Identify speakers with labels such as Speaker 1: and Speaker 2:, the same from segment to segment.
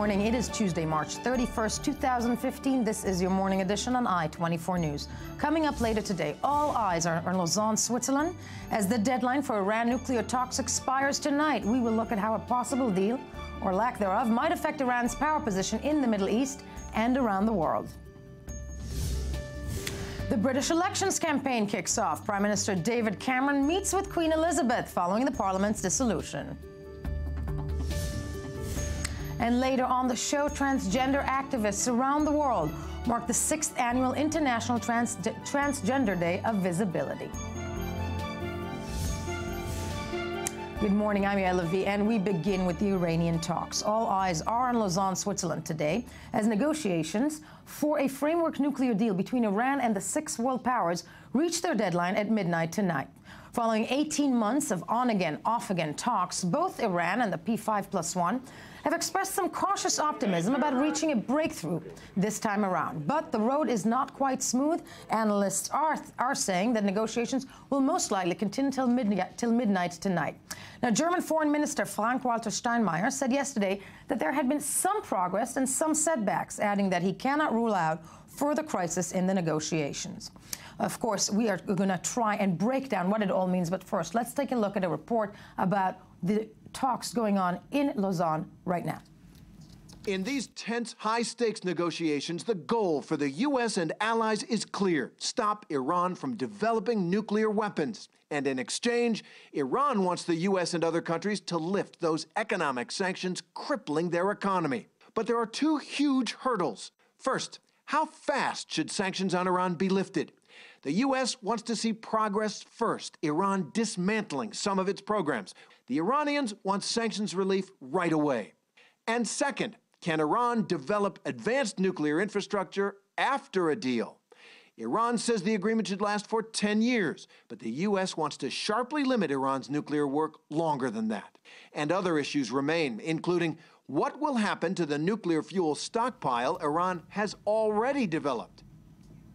Speaker 1: morning. It is Tuesday, March 31st, 2015. This is your morning edition on I-24 News. Coming up later today, all eyes are on Lausanne, Switzerland, as the deadline for Iran nuclear talks expires tonight. We will look at how a possible deal, or lack thereof, might affect Iran's power position in the Middle East and around the world. The British elections campaign kicks off. Prime Minister David Cameron meets with Queen Elizabeth following the Parliament's dissolution. And later on the show, transgender activists around the world mark the 6th annual International Transgender Day of Visibility. Good morning, I'm Yael Levi, and we begin with the Iranian talks. All eyes are on Lausanne, Switzerland today, as negotiations for a framework nuclear deal between Iran and the 6 world powers reach their deadline at midnight tonight. Following 18 months of on-again, off-again talks, both Iran and the P5+1 have expressed some cautious optimism about reaching a breakthrough this time around. But the road is not quite smooth. Analysts are saying that negotiations will most likely continue till midnight tonight. Now, German Foreign Minister Frank-Walter Steinmeier said yesterday that there had been some progress and some setbacks, adding that he cannot rule out further crisis in the negotiations. Of course, we are going to try and break down what it all means. But first, let's take a look at a report about the talks going on in Lausanne right now.
Speaker 2: In these tense, high-stakes negotiations, the goal for the U.S. and allies is clear: stop Iran from developing nuclear weapons. And in exchange, Iran wants the U.S. and other countries to lift those economic sanctions crippling their economy. But there are 2 huge hurdles. First, how fast should sanctions on Iran be lifted? The U.S. wants to see progress first, Iran dismantling some of its programs. The Iranians want sanctions relief right away. And second, can Iran develop advanced nuclear infrastructure after a deal? Iran says the agreement should last for 10 years, but the U.S. wants to sharply limit Iran's nuclear work longer than that. And other issues remain, including what will happen to the nuclear fuel stockpile Iran has already developed.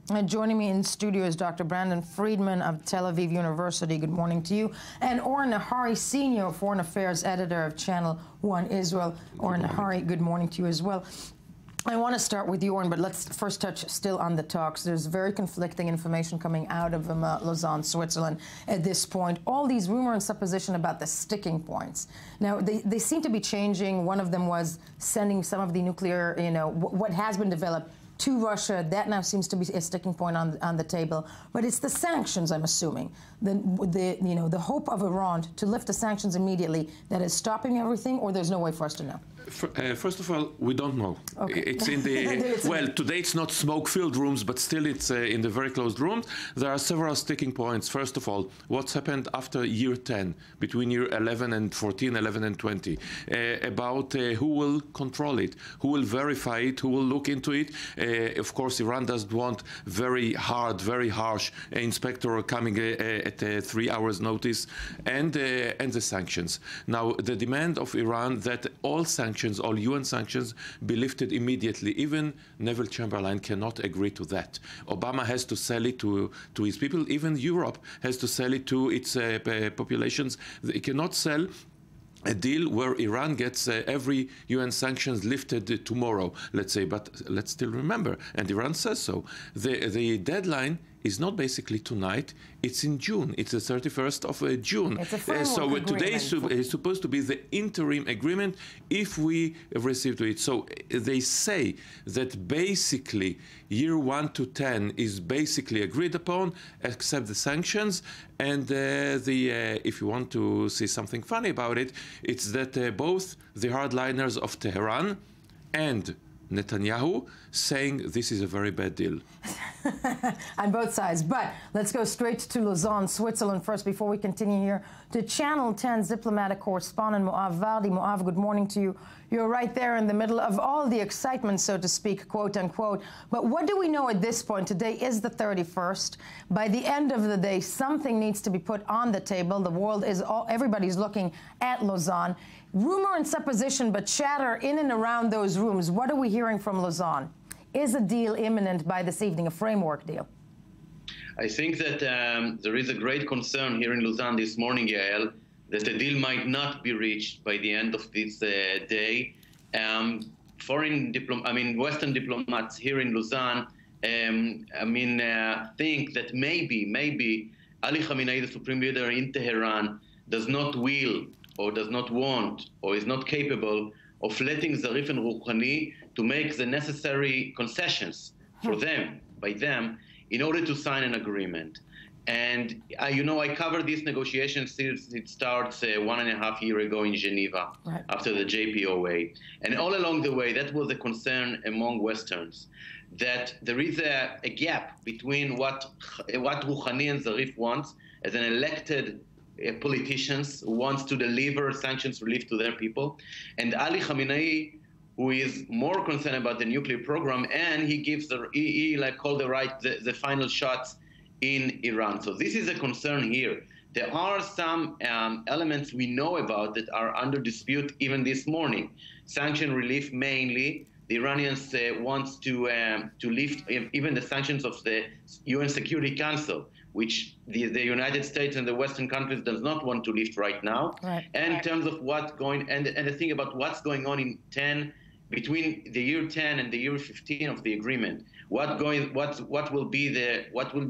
Speaker 1: And joining me in studio is Dr. Brandon Friedman of Tel Aviv University. Good morning to you. And Oren Nahari, Senior Foreign Affairs Editor of Channel 1 Israel. Oren Nahari, good morning to you as well. I want to start with you, Oren, but let's first touch still on the talks. There's very conflicting information coming out of Lausanne, Switzerland at this point. All these rumor and supposition about the sticking points. Now, they seem to be changing. One of them was sending some of the nuclear, what has been developed to Russia. That now seems to be a sticking point on the table. But it's the sanctions, I'm assuming, the hope of Iran to lift the sanctions immediately that is stopping everything, or there's no way for us to know?
Speaker 3: First of all, we don't know.
Speaker 1: Okay.
Speaker 3: It's in the, well, today it's not smoke-filled rooms, but still it's in the very closed rooms. There are several sticking points. First of all, what's happened after year 10, between year 11 and 14, 11 and 20, about who will control it, who will verify it, who will look into it. Of course, Iran doesn't want very hard, very harsh inspector coming at 3 hours notice, and the sanctions. Now, the demand of Iran that all sanctions, all UN sanctions, be lifted immediately. Even Neville Chamberlain cannot agree to that. Obama has to sell it to his people. Even Europe has to sell it to its populations. They cannot sell a deal where Iran gets every UN sanctions lifted tomorrow, let's say. But let's still remember, and Iran says so, the deadline is not basically tonight, it's in June. It's the 31st of June.
Speaker 1: It's a framework
Speaker 3: so
Speaker 1: agreement.
Speaker 3: Today is supposed to be the interim agreement if we receive to it. So they say that basically year 1 to 10 is basically agreed upon, except the sanctions. And if you want to see something funny about it, it's that both the hardliners of Tehran and Netanyahu saying this is a very bad deal.
Speaker 1: On both sides. But let's go straight to Lausanne, Switzerland first before we continue here to Channel 10's diplomatic correspondent Moav Vardi. Moav, good morning to you. You're right there in the middle of all the excitement, so to speak, quote unquote. But what do we know at this point? Today is the 31st. By the end of the day, something needs to be put on the table. The world is everybody's looking at Lausanne. Rumor and supposition, but chatter in and around those rooms. What are we hearing from Lausanne? Is a deal imminent by this evening, a framework deal?
Speaker 4: I think that there is a great concern here in Lausanne this morning, Yael, that a deal might not be reached by the end of this day. Western diplomats here in Lausanne, think that maybe Ali Khamenei, the supreme leader in Tehran, does not will or does not want or is not capable of letting Zarif and Rouhani to make the necessary concessions for them, by them, in order to sign an agreement. And I covered these negotiations since it starts 1.5 years ago in Geneva, right, after the JPOA. And all along the way, that was a concern among Westerns, that there is a gap between what Rouhani and Zarif wants as an elected politicians who wants to deliver sanctions relief to their people, and Ali Khamenei, who is more concerned about the nuclear program, and he gives the final shots in Iran. So this is a concern here. There are some elements we know about that are under dispute even this morning. Sanction relief mainly. The Iranians want to lift even the sanctions of the UN Security Council, which the United States and the Western countries does not want to lift right now. Right. And in terms of what's going, and the thing about what's going on in between the year 10 and the year 15 of the agreement, what will be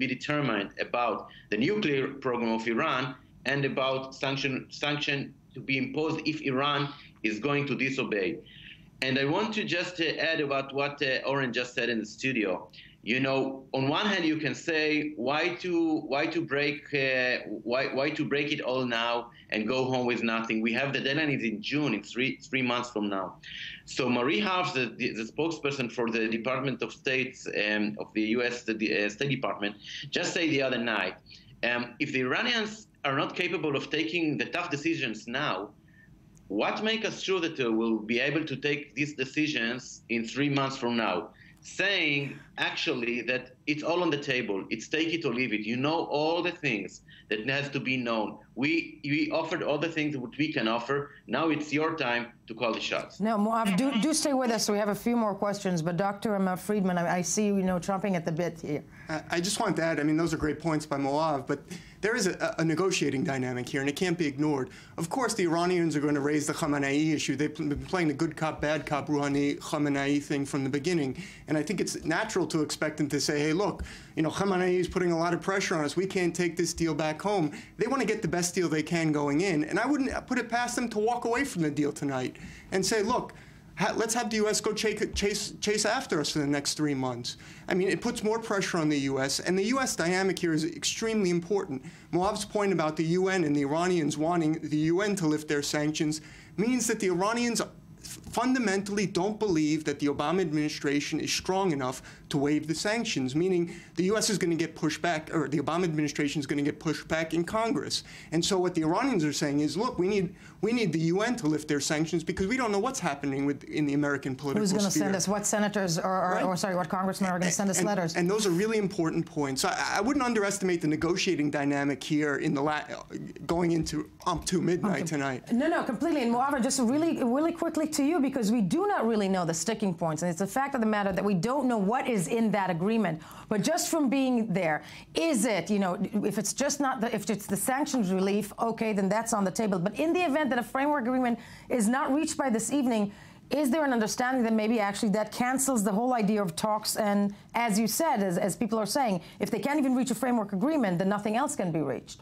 Speaker 4: determined about the nuclear program of Iran and about sanction to be imposed if Iran is going to disobey. And I want to just add about what Oren just said in the studio. On one hand, you can say why to break it all now and go home with nothing. We have the deadline is in June, in three months from now. So Marie Harf, the spokesperson for the Department of State of the U.S. State Department, just said the other night, if the Iranians are not capable of taking the tough decisions now, what makes us sure that we'll be able to take these decisions in 3 months from now? Saying actually that it's all on the table. It's take it or leave it. You know all the things that has to be known. We offered all the things that we can offer. Now it's your time to call the shots.
Speaker 1: Now, Moav, do stay with us. We have a few more questions. But Dr. Friedman, I see you chomping at the bit here.
Speaker 5: I just want to add, those are great points by Moav, but there is a negotiating dynamic here, and it can't be ignored. Of course, the Iranians are going to raise the Khamenei issue. They've been playing the good cop, bad cop, Rouhani-Khamenei thing from the beginning. And I think it's natural to expect them to say, hey, look, Khamenei is putting a lot of pressure on us. We can't take this deal back home. They want to get the best deal they can going in. And I wouldn't put it past them to walk away from the deal tonight and say, look, let's have the U.S. go chase after us for the next 3 months. It puts more pressure on the U.S., and the U.S. dynamic here is extremely important. Moav's point about the UN and the Iranians wanting the UN to lift their sanctions means that the Iranians fundamentally don't believe that the Obama administration is strong enough to waive the sanctions, meaning the U.S. is going to get pushed back, or the Obama administration is going to get pushed back in Congress. And so what the Iranians are saying is, look, we need the UN to lift their sanctions because we don't know what's happening in the American political sphere.
Speaker 1: Who's going to send us, what senators what congressmen are going to send us letters?
Speaker 5: And those are really important points. I wouldn't underestimate the negotiating dynamic here in going into to midnight tonight.
Speaker 1: No, completely. And Moav, just really quickly to you, because we do not really know the sticking points, and it's the fact of the matter that we don't know what is in that agreement. But just from being there, is it, if it's just not if it's the sanctions relief, okay, then that's on the table. But in the event that a framework agreement is not reached by this evening, is there an understanding that maybe actually that cancels the whole idea of talks? And as you said, as people are saying, if they can't even reach a framework agreement, then nothing else can be reached.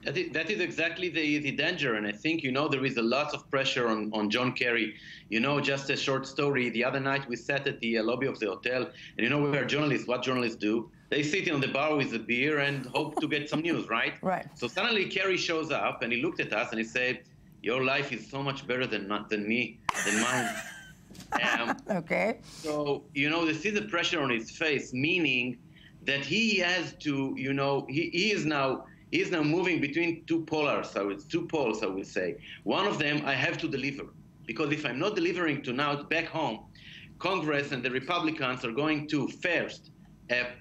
Speaker 4: That is exactly the danger, and I think, there is a lot of pressure on John Kerry. Just a short story, the other night we sat at the lobby of the hotel, and we are journalists. What journalists do? They sit on the bar with a beer and hope to get some news, right? Right. So suddenly Kerry shows up, and he looked at us and he said, your life is so much better than mine.
Speaker 1: Okay.
Speaker 4: So, they see the pressure on his face, meaning that he has to, he is now moving between two poles, I would say. One of them, I have to deliver. Because if I'm not delivering tonight back home, Congress and the Republicans are going to first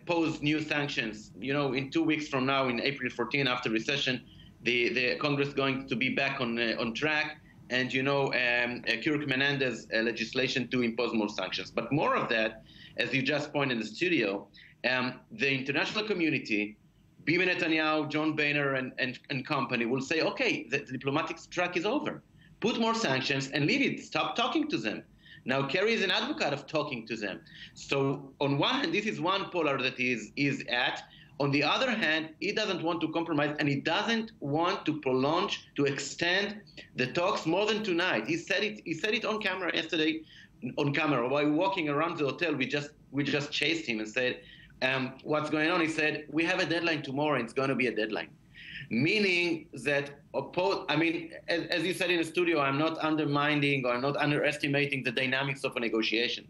Speaker 4: pose new sanctions. In 2 weeks from now, in April 14, after recession, the Congress is going to be back on track. And, Kirk Menendez legislation to impose more sanctions. But more of that, as you just pointed in the studio, the international community, Bibi Netanyahu, John Boehner, and company will say, okay, the diplomatic track is over. Put more sanctions and leave it. Stop talking to them. Now, Kerry is an advocate of talking to them. So on one hand, this is one polar that he is at. On the other hand, he doesn't want to compromise, and he doesn't want to prolong, to extend the talks more than tonight. He said it on camera yesterday, on camera, while walking around the hotel. We just chased him and said, what's going on? He said, we have a deadline tomorrow, and it's going to be a deadline. Meaning that, as you said in the studio, I'm not undermining or I'm not underestimating the dynamics of a negotiation.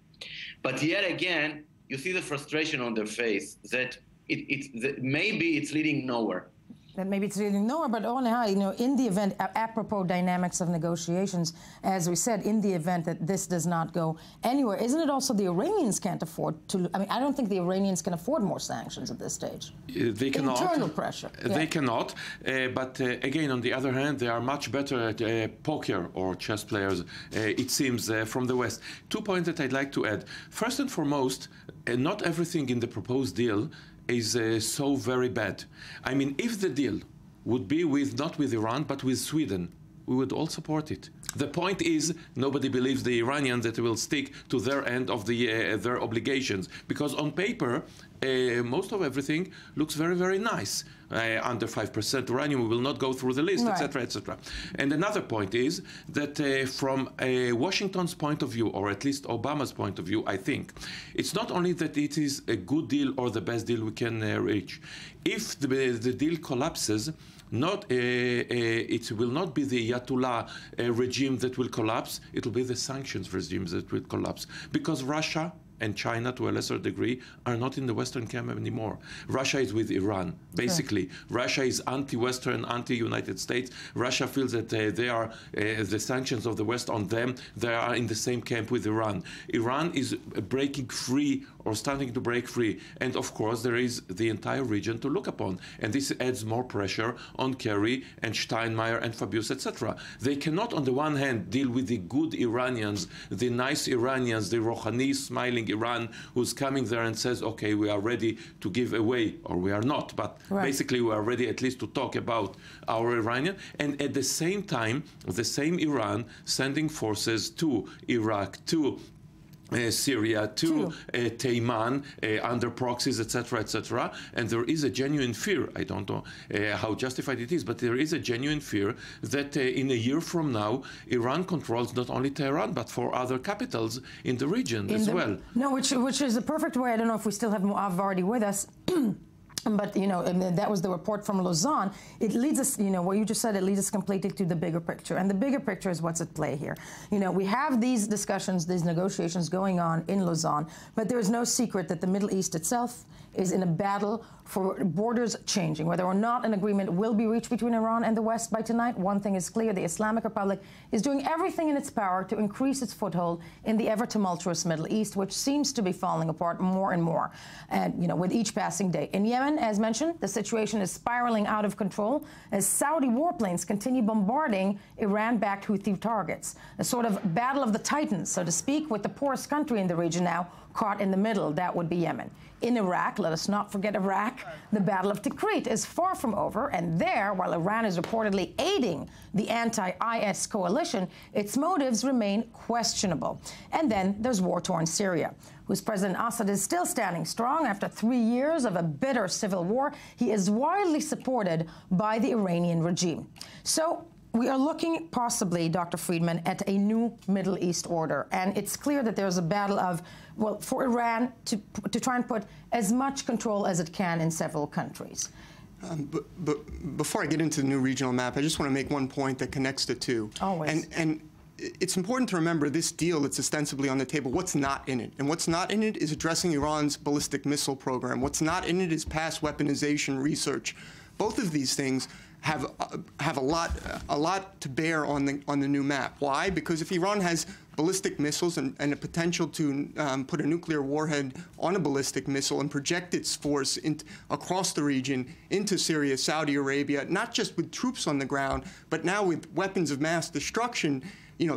Speaker 4: But yet again, you see the frustration on their face that maybe it's leading nowhere.
Speaker 1: That maybe it's leading nowhere, but in the event, apropos dynamics of negotiations, as we said, in the event that this does not go anywhere, isn't it also the Iranians can't afford to? I don't think the Iranians can afford more sanctions at this stage.
Speaker 3: They cannot.
Speaker 1: Internal pressure.
Speaker 3: They cannot. But again, on the other hand, they are much better at poker or chess players, it seems, from the West. 2 points that I'd like to add. First and foremost, not everything in the proposed deal is so very bad. I mean, if the deal would be not with Iran, but with Sweden, we would all support it. The point is, nobody believes the Iranians that they will stick to their end of their obligations, because on paper, most of everything looks very, very nice. Under 5% uranium, we will not go through the list, etc., etc. And another point is that from Washington's point of view, or at least Obama's point of view, I think, it's not only that it is a good deal or the best deal we can reach. If the deal collapses, it will not be the Ayatollah regime that will collapse, it will be the sanctions regime that will collapse. Because Russia and China, to a lesser degree, are not in the Western camp anymore. Russia is with Iran, basically. Sure. Russia is anti-Western, anti-United States. Russia feels that they are, the sanctions of the West on them, they are in the same camp with Iran. Iran is breaking free or starting to break free. And of course, there is the entire region to look upon. And this adds more pressure on Kerry and Steinmeier and Fabius, etc. They cannot, on the one hand, deal with the good Iranians, the nice Iranians, the Rouhani smiling Iran, who's coming there and says, okay, we are ready to give away, or we are not, but basically we are ready at least to talk about our Iranian. And at the same time, the same Iran sending forces to Iraq, to Syria, to Taiman, under proxies, etc., etc. And there is a genuine fear, I don't know how justified it is, but there is a genuine fear that in a year from now, Iran controls not only Tehran, but 4 other capitals in the region as well.
Speaker 1: No, which is a perfect way. I don't know if we still have Moav already with us. But, and that was the report from Lausanne. It leads us, what you just said, it leads us completely to the bigger picture. And the bigger picture is what's at play here. We have these discussions, these negotiations going on in Lausanne, but there is no secret that the Middle East itself is in a battle for borders changing. Whether or not an agreement will be reached between Iran and the West by tonight, one thing is clear: the Islamic Republic is doing everything in its power to increase its foothold in the ever-tumultuous Middle East, which seems to be falling apart more and more, and with each passing day. In Yemen, as mentioned, the situation is spiraling out of control as Saudi warplanes continue bombarding Iran-backed Houthi targets. A sort of battle of the titans, so to speak, with the poorest country in the region now caught in the middle. That would be Yemen. In Iraq, let us not forget Iraq, the Battle of Tikrit is far from over, and there, while Iran is reportedly aiding the anti-IS coalition, its motives remain questionable. And then there's war-torn Syria, whose President Assad is still standing strong after 3 years of a bitter civil war. He is widely supported by the Iranian regime. So we are looking possibly, Dr. Friedman, at a new Middle East order. And it's clear that there's a battle of, for Iran to try and put as much control as it can in several countries.
Speaker 5: But before I get into the new regional map, I just want to make one point that connects the two.
Speaker 1: Always.
Speaker 5: And it's important to remember this deal that's ostensibly on the table, what's not in it. And what's not in it is addressing Iran's ballistic missile program. What's not in it is past weaponization research. Both of these things have a lot to bear on the new map. Why? Because if Iran has ballistic missiles and a potential to put a nuclear warhead on a ballistic missile and project its force across the region into Syria, Saudi Arabia, not just with troops on the ground, but now with weapons of mass destruction,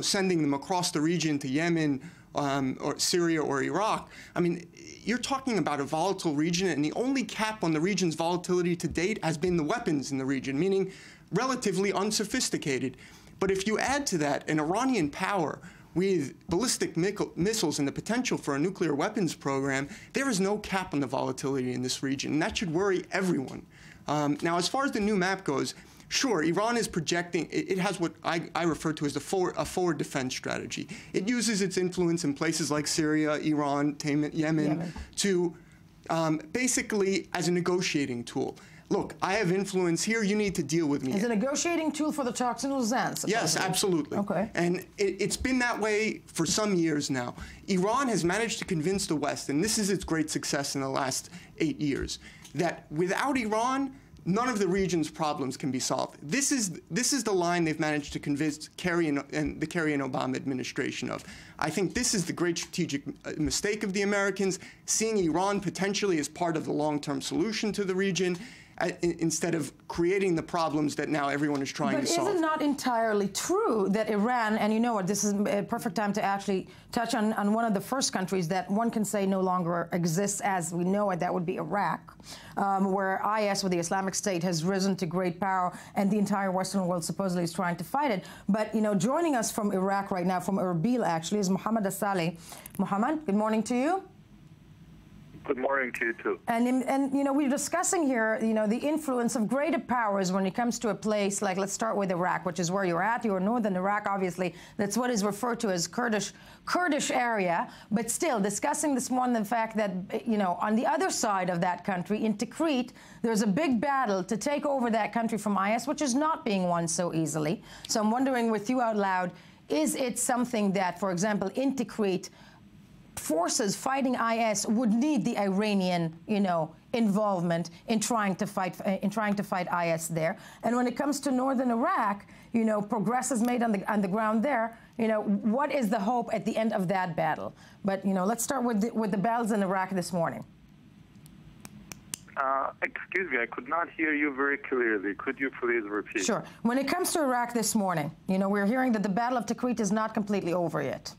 Speaker 5: sending them across the region to Yemen, or Syria or Iraq. I mean, you're talking about a volatile region, and the only cap on the region's volatility to date has been the weapons in the region, meaning relatively unsophisticated. But if you add to that an Iranian power with ballistic missiles and the potential for a nuclear weapons program, there is no cap on the volatility in this region, and that should worry everyone. Now, as far as the new map goes, sure, Iran is projecting, it has what I refer to as a forward defense strategy. It uses its influence in places like Syria, Iran, Yemen. To basically as a negotiating tool. Look, I have influence here, you need to deal with me.
Speaker 1: As a negotiating tool for the talks in Lausanne, supposedly.
Speaker 5: Yes, absolutely.
Speaker 1: Okay.
Speaker 5: And it's been that way for some years now. Iran has managed to convince the West, and this is its great success in the last 8 years, that without Iran, none of the region's problems can be solved. This is the line they've managed to convince Kerry and the Kerry and Obama administration of. I think this is the great strategic mistake of the Americans, seeing Iran potentially as part of the long-term solution to the region, instead of creating the problems that now everyone is trying to solve.
Speaker 1: But is it not entirely true that Iran, and you know what, this is a perfect time to actually touch on one of the first countries that one can say no longer exists as we know it, that would be Iraq, where IS, with the Islamic State, has risen to great power, and the entire Western world supposedly is trying to fight it. But, you know, joining us from Iraq right now, from Erbil actually, is Mohammed Asali. Mohammed, good morning to you.
Speaker 6: Good morning to you too.
Speaker 1: And you know, we're discussing here, you know, the influence of greater powers when it comes to a place like, let's start with Iraq, which is where you're at. You're northern Iraq, obviously. That's what is referred to as Kurdish area. But still, discussing this one, the fact that, you know, on the other side of that country, in Tikrit, there's a big battle to take over that country from IS, which is not being won so easily. So I'm wondering with you out loud, is it something that, for example, in Tikrit, forces fighting IS would need the Iranian, you know, involvement in trying to fight IS there? And when it comes to northern Iraq, you know, progress is made on the ground there. You know, what is the hope at the end of that battle? But you know, let's start with the battles in Iraq this morning.
Speaker 6: Excuse me, I could not hear you very clearly. Could you please repeat?
Speaker 1: Sure. When it comes to Iraq this morning, you know, we're hearing that the Battle of Tikrit is not completely over yet.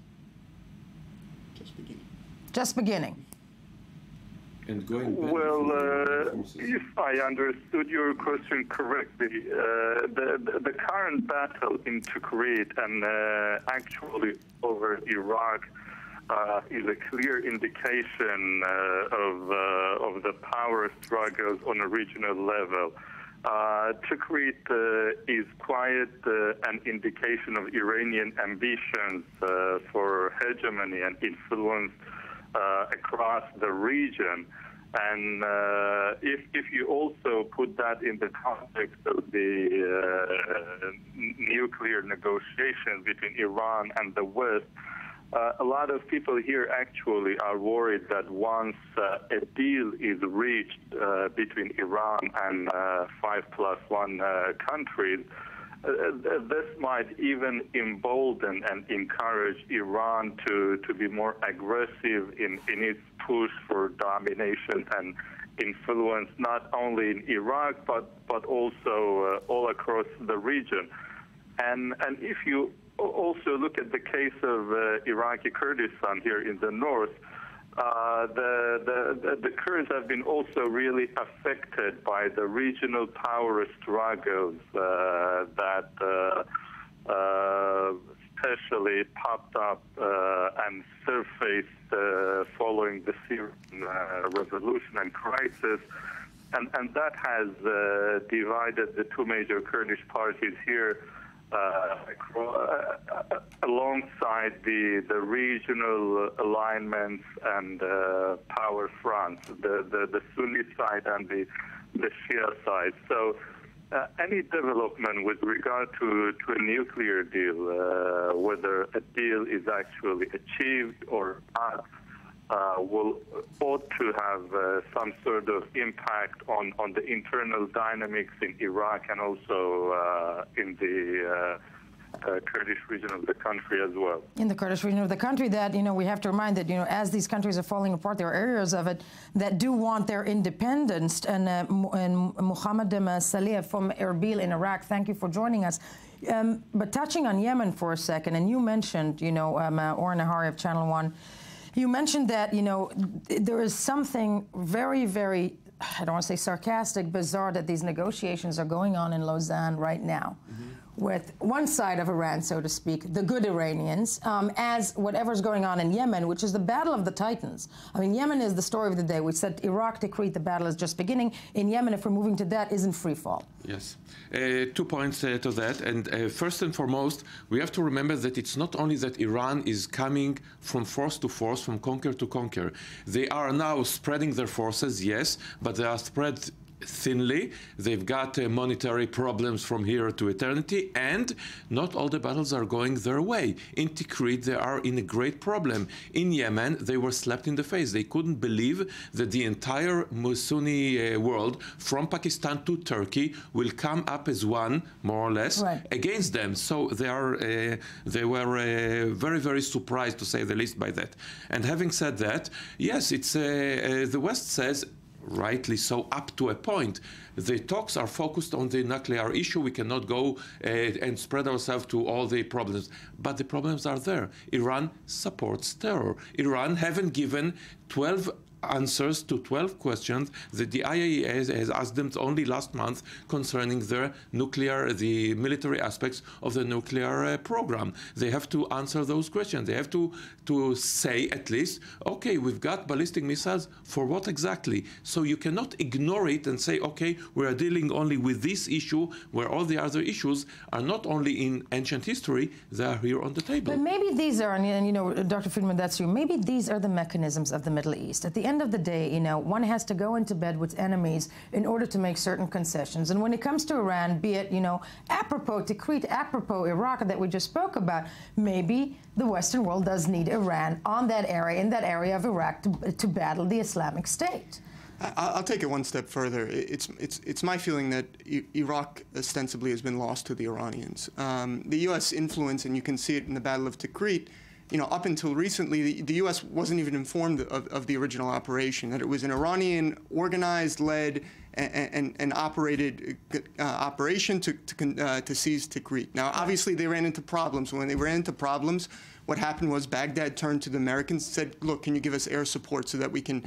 Speaker 1: Just beginning.
Speaker 3: And going back,
Speaker 6: well, if I understood your question correctly, the current battle in Tikrit and actually over Iraq is a clear indication of the power struggles on a regional level. Tikrit is quite an indication of Iranian ambitions for hegemony and influence across the region. And if you also put that in the context of the nuclear negotiations between Iran and the West, a lot of people here actually are worried that once a deal is reached between Iran and 5+1 countries, this might even embolden and encourage Iran to be more aggressive in its push for domination and influence, not only in Iraq, but also all across the region. And if you also look at the case of Iraqi Kurdistan here in the north, the Kurds have been also really affected by the regional power struggles that especially popped up and surfaced following the Syrian revolution and crisis. And that has divided the two major Kurdish parties here alongside the regional alignments and power fronts, the Sunni side and the Shia side. So any development with regard to a nuclear deal, whether a deal is actually achieved or not, ought to have some sort of impact on the internal dynamics in Iraq and also in the Kurdish region of the country as well. In the Kurdish region
Speaker 1: of the country, that, you know, we have to remind that, you know, as these countries are falling apart, there are areas of it that do want their independence. And Mohammed Saleh from Erbil in Iraq, thank you for joining us. But touching on Yemen for a second, and you mentioned, you know, Oren Nahari of Channel 1, you mentioned that, you know, there is something very, very, I don't want to say sarcastic, bizarre, that these negotiations are going on in Lausanne right now. Mm-hmm. with one side of Iran, so to speak, the good Iranians, as whatever's going on in Yemen, which is the battle of the titans. I mean, Yemen is the story of the day. We said Iraq decreed the battle is just beginning. In Yemen, if we're moving to that, isn't free fall.
Speaker 3: Yes. 2 points to that. And first and foremost, we have to remember that it's not only that Iran is coming from force to force, from conquer to conquer. They are now spreading their forces, yes, but they are spread thinly. They've got monetary problems from here to eternity, and not all the battles are going their way. In Tikrit, they are in a great problem. In Yemen, they were slapped in the face. They couldn't believe that the entire Sunni world, from Pakistan to Turkey, will come up as one, more or less, against them. So they were very, very surprised, to say the least, by that. And having said that, yes, it's the West says, rightly so, up to a point. The talks are focused on the nuclear issue. We cannot go and spread ourselves to all the problems. But the problems are there. Iran supports terror. Iran haven't given 12 answers to 12 questions that the IAEA has asked them only last month concerning their the military aspects of the nuclear program. They have to answer those questions. They have to say at least, okay, we've got ballistic missiles, for what exactly? So you cannot ignore it and say, okay, we are dealing only with this issue, where all the other issues are not only in ancient history, they are here on the table.
Speaker 1: But maybe these are, and you know, Dr. Friedman, that's you, maybe these are the mechanisms of the Middle East. At the end of the day, you know, one has to go into bed with enemies in order to make certain concessions. And when it comes to Iran, be it, you know, apropos Tikrit, apropos Iraq that we just spoke about, maybe the Western world does need Iran on that area, in that area of Iraq, to battle the Islamic State.
Speaker 5: I'll take it one step further. It's my feeling that Iraq ostensibly has been lost to the Iranians. The U.S. influence, and you can see it in the Battle of Tikrit, you know, up until recently, the U.S. wasn't even informed of the original operation, that it was an Iranian organized, led, and operated operation to seize Tikrit. Now, obviously, they ran into problems. When they ran into problems, what happened was Baghdad turned to the Americans and said, look, can you give us air support so that we can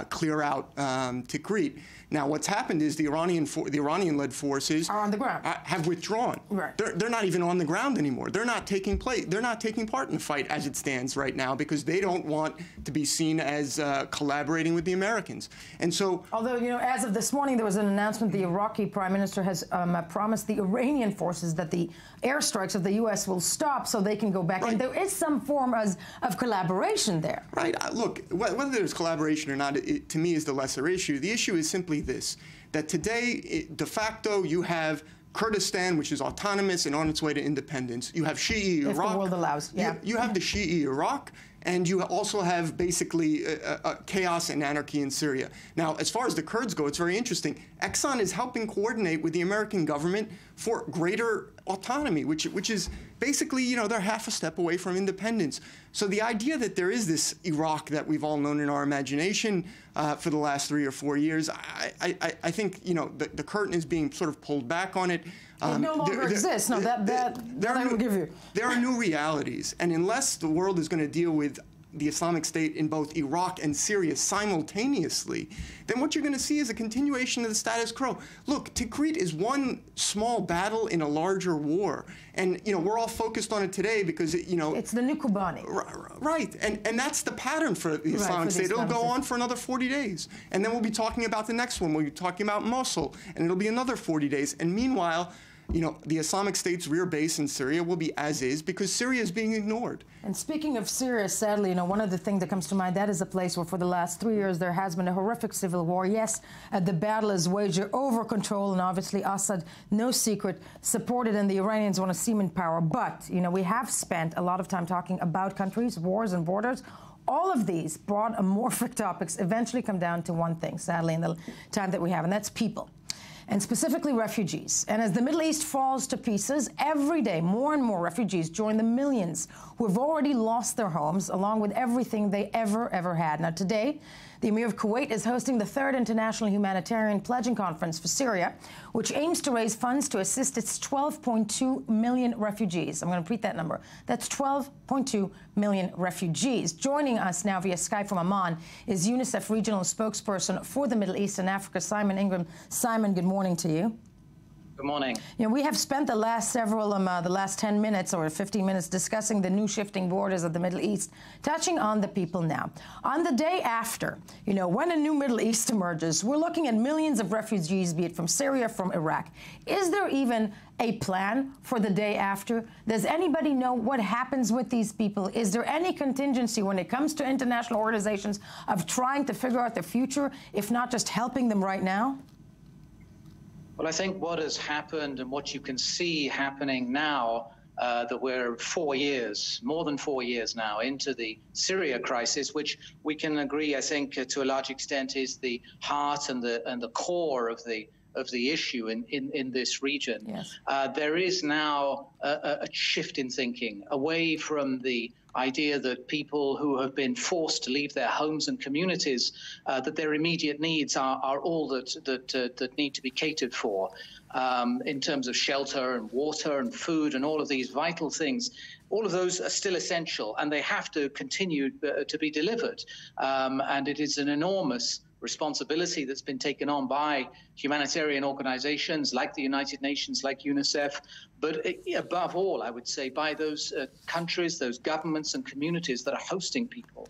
Speaker 5: clear out Tikrit? Now, what's happened is the Iranian-led forces
Speaker 1: are on the ground,
Speaker 5: have withdrawn.
Speaker 1: Right.
Speaker 5: They're not even on the ground anymore. They're not taking part in the fight as it stands right now because they don't want to be seen as collaborating with the Americans. And so,
Speaker 1: although, you know, as of this morning, there was an announcement. The Iraqi Prime Minister has promised the Iranian forces that the airstrikes of the U.S. will stop so they can go back.
Speaker 5: Right.
Speaker 1: And there is some form of collaboration there.
Speaker 5: Right. Look, whether there's collaboration or not, to me, is the lesser issue. The issue is simply this, that today, de facto, you have Kurdistan, which is autonomous and on its way to independence. You have Shi'i Iraq.
Speaker 1: If the world allows, yeah.
Speaker 5: You have the Shi'i Iraq, and you also have basically chaos and anarchy in Syria. Now, as far as the Kurds go, it's very interesting. Exxon is helping coordinate with the American government for greater autonomy, which is basically, you know, they're half a step away from independence. So the idea that there is this Iraq that we've all known in our imagination for the last 3 or 4 years, I think, you know, the curtain is being sort of pulled back on it.
Speaker 1: It no longer exists. No, that I will give you.
Speaker 5: There are new realities, and unless the world is going to deal with the Islamic State in both Iraq and Syria simultaneously, then what you're going to see is a continuation of the status quo. Look, Tikrit is one small battle in a larger war, and you know we're all focused on it today because you know
Speaker 1: it's the new Kobani.
Speaker 5: Right, and that's the pattern for the Islamic State. It'll go on for another 40 days, and then we'll be talking about the next one. We'll be talking about Mosul, and it'll be another 40 days. And meanwhile, you know, the Islamic State's rear base in Syria will be as is because Syria is being ignored.
Speaker 1: And speaking of Syria, sadly, you know, one of the things that comes to mind, that is a place where for the last 3 years there has been a horrific civil war. Yes, the battle is waged over control, and obviously Assad, no secret, supported, and the Iranians want to cement power. But, you know, we have spent a lot of time talking about countries, wars, and borders. All of these broad, amorphic topics eventually come down to one thing, sadly, in the time that we have, and that's people. And specifically refugees. And as the Middle East falls to pieces, every day more and more refugees join the millions who have already lost their homes, along with everything they ever had. Now today, the Emir of Kuwait is hosting the 3rd International Humanitarian Pledging Conference for Syria, which aims to raise funds to assist its 12.2 million refugees. I'm going to repeat that number. That's 12.2 million refugees. Joining us now via Skype from Amman is UNICEF Regional Spokesperson for the Middle East and Africa, Simon Ingram. Simon, good morning to you.
Speaker 7: Good morning.
Speaker 1: You know, we have spent the last the last 10 minutes or 15 minutes discussing the new shifting borders of the Middle East, touching on the people now. On the day after, you know, when a new Middle East emerges, we're looking at millions of refugees, be it from Syria, from Iraq. Is there even a plan for the day after? Does anybody know what happens with these people? Is there any contingency when it comes to international organizations of trying to figure out the future, if not just helping them right now?
Speaker 7: Well, I think what has happened and what you can see happening now, that we're 4 years, more than 4 years now into the Syria crisis, which we can agree, I think, to a large extent is the heart and the core of the issue in this region.
Speaker 1: Yes.
Speaker 7: There is now a shift in thinking away from the idea that people who have been forced to leave their homes and communities, that their immediate needs are all that need to be catered for in terms of shelter and water and food and all of these vital things. All of those are still essential, and they have to continue to be delivered. And it is an enormous responsibility that's been taken on by humanitarian organizations like the United Nations, like UNICEF, but above all, I would say, by those countries, those governments and communities that are hosting people.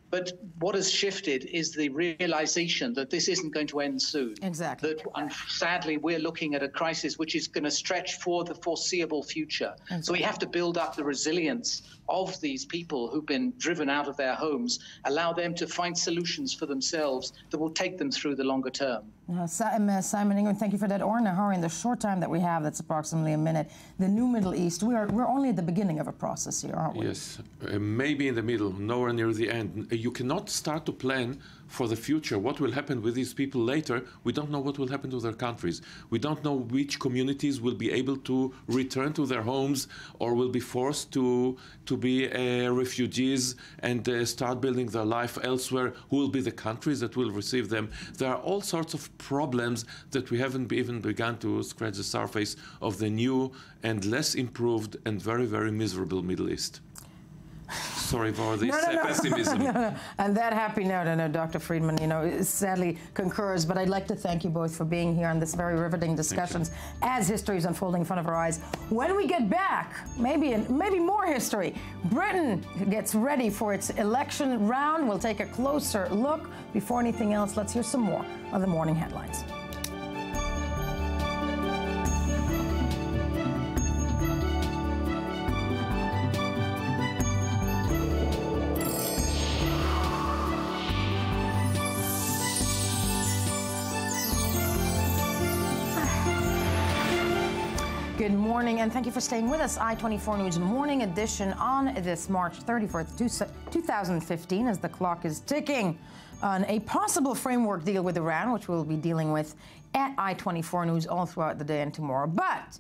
Speaker 7: But what has shifted is the realization that this isn't going to end soon.
Speaker 1: Exactly.
Speaker 7: That, sadly, we're looking at a crisis which is going to stretch for the foreseeable future. Exactly. So we have to build up the resilience of these people who've been driven out of their homes, allow them to find solutions for themselves that will take them through the longer term.
Speaker 1: Simon Ingram, thank you for that. Orna Hari, in the short time that we have, that's approximately a minute, the new Middle East, we're only at the beginning of a process here, aren't we?
Speaker 3: Yes, maybe in the middle, nowhere near the end. You cannot start to plan for the future. What will happen with these people later? We don't know what will happen to their countries. We don't know which communities will be able to return to their homes or will be forced to be refugees and start building their life elsewhere. Who will be the countries that will receive them? There are all sorts of problems that we haven't even begun to scratch the surface of the new and less improved and very, very miserable Middle East. Sorry for this pessimism.
Speaker 1: No. And that happy note, I know Dr. Friedman, you know, sadly concurs, but I'd like to thank you both for being here on this very riveting discussions as history is unfolding in front of our eyes. When we get back, maybe more history. Britain gets ready for its election round. We'll take a closer look. Before anything else, let's hear some more of the morning headlines. Good morning, and thank you for staying with us. I-24 News Morning Edition on this March 31st, 2015, as the clock is ticking on a possible framework deal with Iran, which we'll be dealing with at I-24 News all throughout the day and tomorrow. But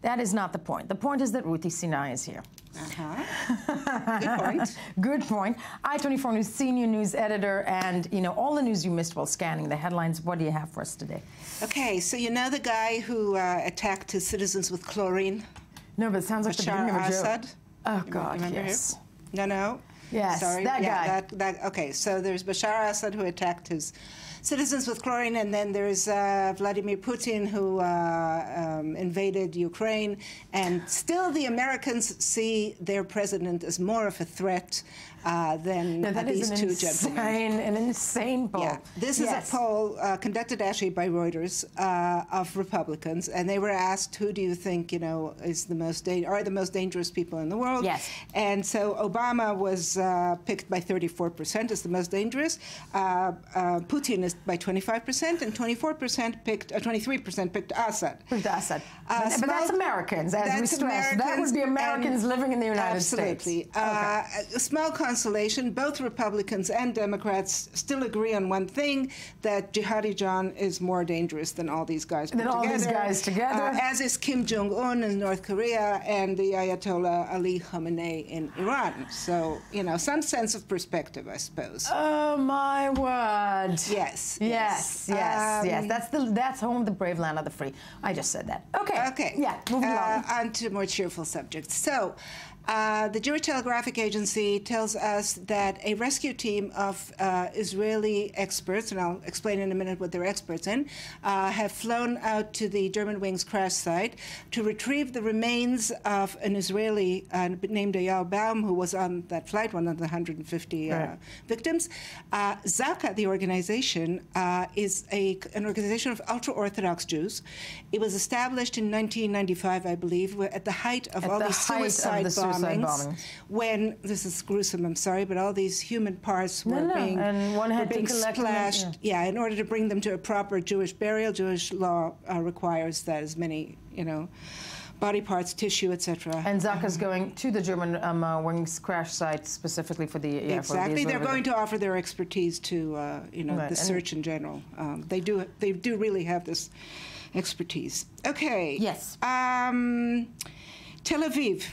Speaker 1: that is not the point. The point is that Ruthie Sinai is here.
Speaker 8: Good point.
Speaker 1: Good point. I-24 News senior news editor, and you know all the news you missed while scanning the headlines. What do you have for us today?
Speaker 8: Okay, so you know the guy who attacked his citizens with chlorine?
Speaker 1: No, but it sounds like
Speaker 8: Bashar
Speaker 1: the
Speaker 8: Assad.
Speaker 1: Oh God,
Speaker 8: remember
Speaker 1: yes.
Speaker 8: Him? No.
Speaker 1: Yes,
Speaker 8: sorry.
Speaker 1: that guy.
Speaker 8: That, okay, so there's Bashar Assad who attacked his citizens with chlorine, and then there's Vladimir Putin who invaded Ukraine, and still the Americans see their president as more of a threat than these two gentlemen.
Speaker 1: An insane poll.
Speaker 8: Yeah, this is a poll conducted actually by Reuters of Republicans, and they were asked, "Who do you think is the most dangerous people in the world?"
Speaker 1: Yes,
Speaker 8: and so Obama was picked by 34% as the most dangerous. Putin is by 25%, and 23% picked Assad.
Speaker 1: But that's Americans, as we stressed. That would be Americans living in the United States.
Speaker 8: Absolutely. A small consolation, both Republicans and Democrats still agree on one thing, that Jihadi John is more dangerous than all these guys together. As is Kim Jong-un in North Korea and the Ayatollah Ali Khamenei in Iran. So, some sense of perspective, I suppose.
Speaker 1: Oh, my word.
Speaker 8: Yes.
Speaker 1: That's home of the brave, land of the free. I just said that. Okay.
Speaker 8: Okay.
Speaker 1: Yeah, moving on.
Speaker 8: On to more cheerful subjects. So, The Jewish Telegraphic Agency tells us that a rescue team of Israeli experts, and I'll explain in a minute what they're experts in, have flown out to the Germanwings crash site to retrieve the remains of an Israeli named Eyal Baum, who was on that flight, one of the 150 victims. Zaka, the organization, is an organization of ultra-Orthodox Jews. It was established in 1995, I believe, at the height of all these suicide bombings. When, this is gruesome, I'm sorry, but all these human parts were being splashed. Yeah, in order to bring them to a proper Jewish burial. Jewish law requires that as many, body parts, tissue, etc.
Speaker 1: And Zaka's going to the German wings crash site specifically for the
Speaker 8: exactly. They're going to offer their expertise to the search in general. They do really have this expertise. Okay.
Speaker 1: Yes.
Speaker 8: Tel Aviv.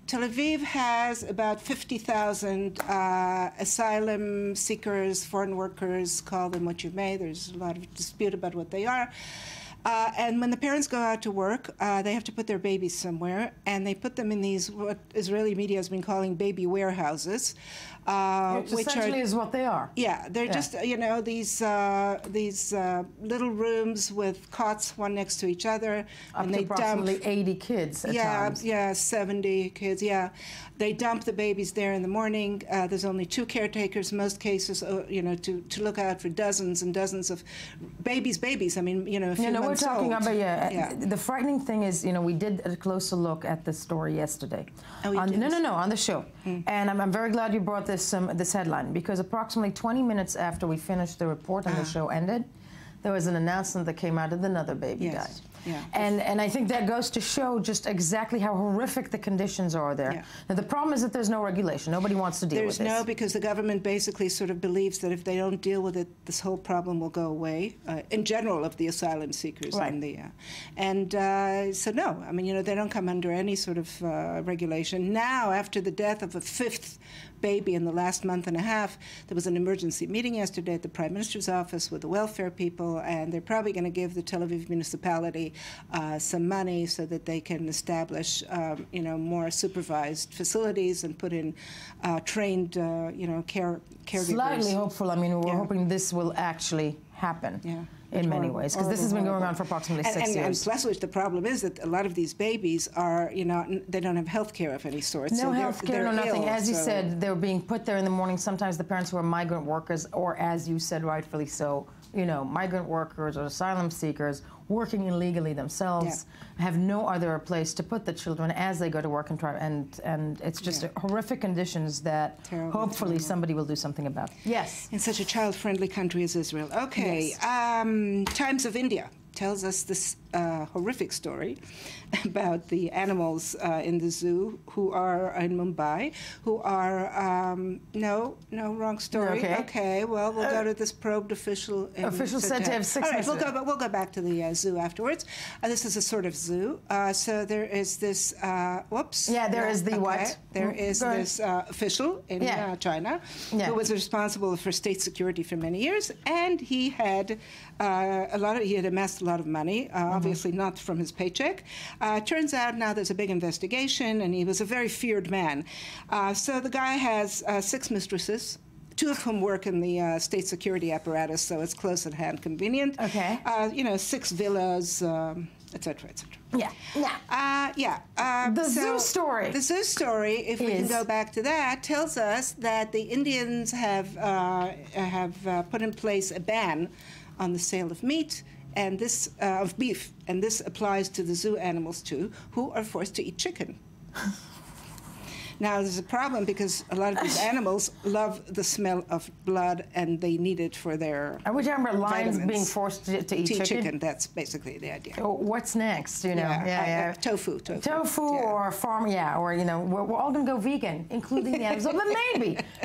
Speaker 8: Tel Aviv has about 50,000 asylum seekers, foreign workers, call them what you may. There's a lot of dispute about what they are. And when the parents go out to work, they have to put their babies somewhere, and they put them in these, what Israeli media has been calling baby warehouses.
Speaker 1: Which essentially is what they are.
Speaker 8: Yeah, they're just, these little rooms with cots, one next to each other.
Speaker 1: Up and to approximately 80 kids at times.
Speaker 8: Yeah, 70 kids, yeah. They dump the babies there in the morning. There's only 2 caretakers in most cases, to look out for dozens and dozens of babies. I mean, a few months
Speaker 1: we're talking
Speaker 8: old.
Speaker 1: about, the frightening thing is, we did a closer look at the story yesterday.
Speaker 8: Oh, you did?
Speaker 1: No, on the show. And I'm very glad you brought this headline, because approximately 20 minutes after we finished the report and the show ended, there was an announcement that came out that another baby died.
Speaker 8: Yeah.
Speaker 1: And I think that goes to show just exactly how horrific the conditions are there.
Speaker 8: Yeah.
Speaker 1: Now, the problem is that there's no regulation. Nobody wants to deal with this.
Speaker 8: Because the government basically sort of believes that if they don't deal with it, this whole problem will go away, in general, of the asylum seekers.
Speaker 1: Right.
Speaker 8: So no, I mean, they don't come under any sort of regulation. Now, after the death of a 5th baby in the last month and a half, there was an emergency meeting yesterday at the Prime Minister's office with the welfare people, and they're probably going to give the Tel Aviv municipality some money so that they can establish, more supervised facilities and put in trained, caregivers.
Speaker 1: Slightly hopeful. I mean, we're hoping this will actually happen. Yeah. In many ways, because this has been going on for approximately 6 years.
Speaker 8: And plus, which the problem is that a lot of these babies are, they don't have health care of any sort.
Speaker 1: No health care, no nothing. As you said, they're being put there in the morning. Sometimes the parents who are migrant workers, or as you said rightfully so, migrant workers or asylum seekers working illegally themselves, have no other place to put the children as they go to work and try. And it's just horrific conditions that hopefully somebody will do something about. Yes.
Speaker 8: In such a child-friendly country as Israel. Okay. Yes. Times of India tells us this horrific story about the animals in the zoo who are in Mumbai, who are, no, wrong story. Okay, well, we'll go to this probed official.
Speaker 1: Official said to have 6
Speaker 8: All right, we'll go back to the zoo afterwards. This is a sort of zoo. So there is this, whoops.
Speaker 1: Yeah, there is the what?
Speaker 8: There is this official in China who was responsible for state security for many years, and he had he had amassed a lot of money, obviously not from his paycheck. Turns out now there's a big investigation, and he was a very feared man. So the guy has 6 mistresses, 2 of whom work in the state security apparatus, so it's close at hand, convenient.
Speaker 1: Okay.
Speaker 8: 6 villas, et cetera, et cetera.
Speaker 1: The zoo story.
Speaker 8: The zoo story, if we can go back to that, tells us that the Indians have put in place a ban on the sale of meat and this of beef, and this applies to the zoo animals too, who are forced to eat chicken. Now, there's a problem because a lot of these animals love the smell of blood, and they need it for their
Speaker 1: Are we talking about lions being forced to eat chicken?
Speaker 8: That's basically the idea.
Speaker 1: So what's next?
Speaker 8: Tofu.
Speaker 1: Tofu or farm, or we're all going to go vegan, including the animals. But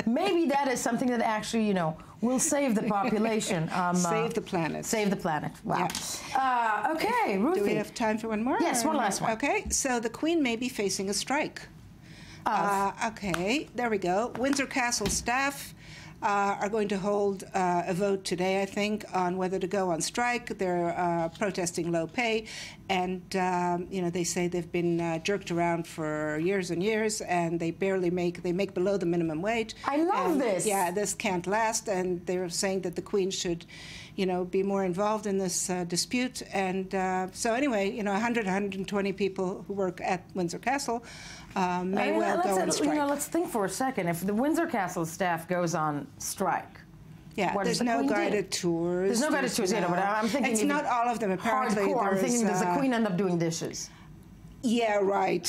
Speaker 1: maybe that is something that actually, will save the population.
Speaker 8: Save the planet.
Speaker 1: Save the planet. Wow. Yeah. Okay, Ruthie.
Speaker 8: Do we have time for one more?
Speaker 1: Yes, one last one.
Speaker 8: Okay, so the Queen may be facing a strike. Okay, there we go. Windsor Castle staff are going to hold a vote today, I think, on whether to go on strike. They're protesting low pay, and you know, they say they've been jerked around for years and years, and they make below the minimum wage.
Speaker 1: I love this.
Speaker 8: Yeah, this can't last, and they're saying that the Queen should, you know, be more involved in this dispute. And so anyway, you know, 120 people who work at Windsor Castle may well go on strike.
Speaker 1: You know, let's think for a second. If the Windsor Castle staff goes on strike,
Speaker 8: yeah, there's no guided tours.
Speaker 1: There's no guided tours, you know, but I'm thinking...
Speaker 8: It's not all of them, apparently.
Speaker 1: Hardcore. I'm thinking, does the Queen end up doing dishes?
Speaker 8: Yeah, right.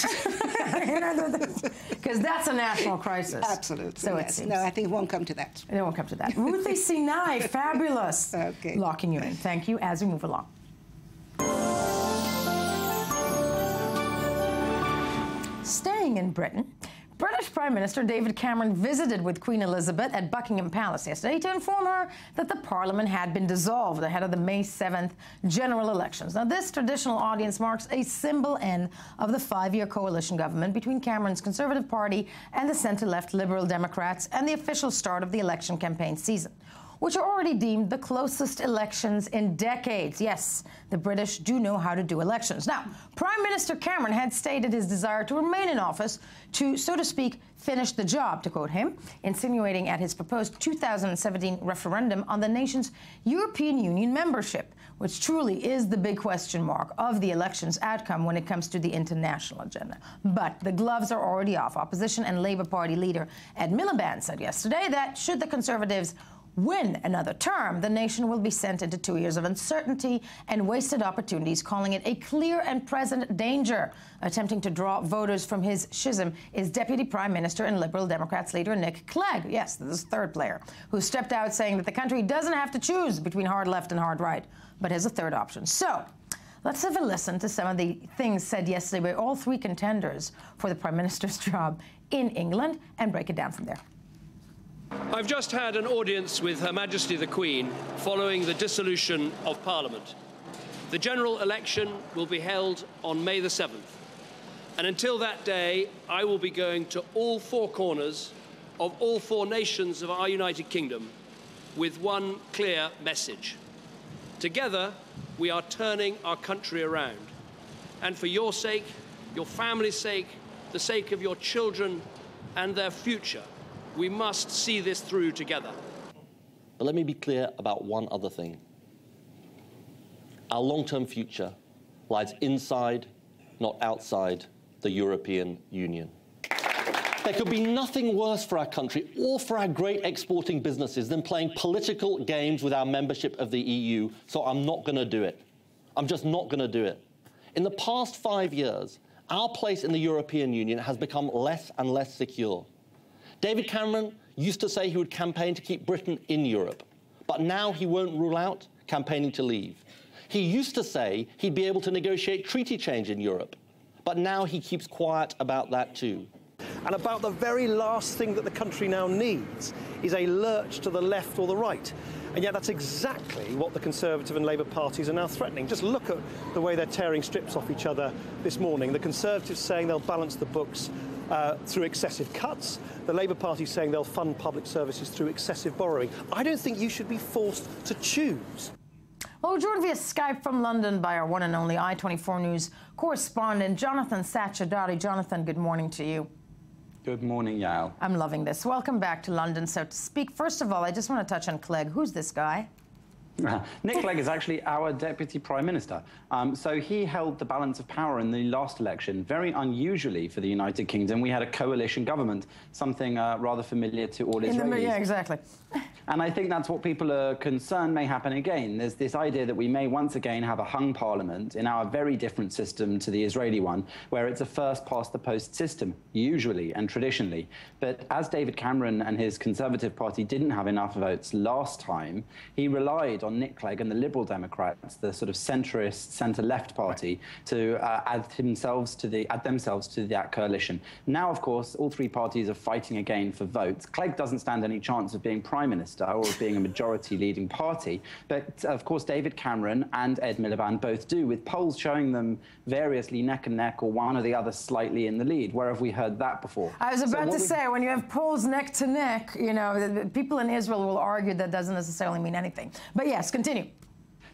Speaker 1: Because that's a national crisis.
Speaker 8: Absolutely.
Speaker 1: So
Speaker 8: yes. No, I think it won't come to that.
Speaker 1: It won't come to that. Ruthie Sinai, fabulous.
Speaker 8: Okay.
Speaker 1: Locking you in. Thank you as we move along. Staying in Britain, British Prime Minister David Cameron visited with Queen Elizabeth at Buckingham Palace yesterday to inform her that the Parliament had been dissolved ahead of the May 7th general elections. Now, this traditional audience marks a symbol end of the 5-year coalition government between Cameron's Conservative Party and the centre-left Liberal Democrats, and the official start of the election campaign season, which are already deemed the closest elections in decades. Yes, the British do know how to do elections. Now, Prime Minister Cameron had stated his desire to remain in office to, so to speak, finish the job, to quote him, insinuating at his proposed 2017 referendum on the nation's European Union membership, which truly is the big question mark of the election's outcome when it comes to the international agenda. But the gloves are already off. Opposition and Labour Party leader Ed Miliband said yesterday that should the Conservatives win another term, the nation will be sent into 2 years of uncertainty and wasted opportunities, calling it a clear and present danger. Attempting to draw voters from his schism is Deputy Prime Minister and Liberal Democrats leader Nick Clegg. Yes, this is third player, who stepped out saying that the country doesn't have to choose between hard left and hard right, but has a third option. So, let's have a listen to some of the things said yesterday by all three contenders for the Prime Minister's job in England and break it down from there.
Speaker 9: I've just had an audience with Her Majesty the Queen following the dissolution of Parliament. The general election will be held on May the 7th. And until that day, I will be going to all four corners of all four nations of our United Kingdom with one clear message. Together, we are turning our country around. And for your sake, your family's sake, the sake of your children and their future, we must see this through together.
Speaker 10: But let me be clear about one other thing. Our long-term future lies inside, not outside, the European Union. There could be nothing worse for our country or for our great exporting businesses than playing political games with our membership of the EU, so I'm not going to do it. I'm just not going to do it. In the past 5 years, our place in the European Union has become less and less secure. David Cameron used to say he would campaign to keep Britain in Europe, but now he won't rule out campaigning to leave. He used to say he'd be able to negotiate treaty change in Europe, but now he keeps quiet about that too.
Speaker 11: And about the very last thing that the country now needs is a lurch to the left or the right. And yet that's exactly what the Conservative and Labour parties are now threatening. Just look at the way they're tearing strips off each other this morning. The Conservatives saying they'll balance the books through excessive cuts. The Labour Party saying they'll fund public services through excessive borrowing. I don't think you should be forced to choose.
Speaker 1: Well, we're joined via Skype from London by our one and only I-24 News correspondent, Jonathan Sachadari. Jonathan, good morning to you.
Speaker 12: Good morning, Yael.
Speaker 1: I'm loving this. Welcome back to London. So to speak, first of all, I just want to touch on Clegg. Who's this guy?
Speaker 12: Nick Clegg is actually our Deputy Prime Minister. So he held the balance of power in the last election. Very unusually for the United Kingdom, we had a coalition government, something rather familiar to all Israelis.
Speaker 1: Yeah, exactly.
Speaker 12: And I think that's what people are concerned may happen again. There's this idea that we may once again have a hung parliament in our very different system to the Israeli one, where it's a first-past-the-post system, usually and traditionally. But as David Cameron and his Conservative Party didn't have enough votes last time, he relied on on Nick Clegg and the Liberal Democrats, the sort of centrist, centre-left party, to add themselves to that coalition. Now, of course, all three parties are fighting again for votes. Clegg doesn't stand any chance of being Prime Minister or of being a majority-leading party, but, of course, David Cameron and Ed Miliband both do, with polls showing them variously neck and neck or one or the other slightly in the lead. Where have we heard that before?
Speaker 1: I was about to say, when you have polls neck to neck, you know, the people in Israel will argue that doesn't necessarily mean anything. But yes, continue.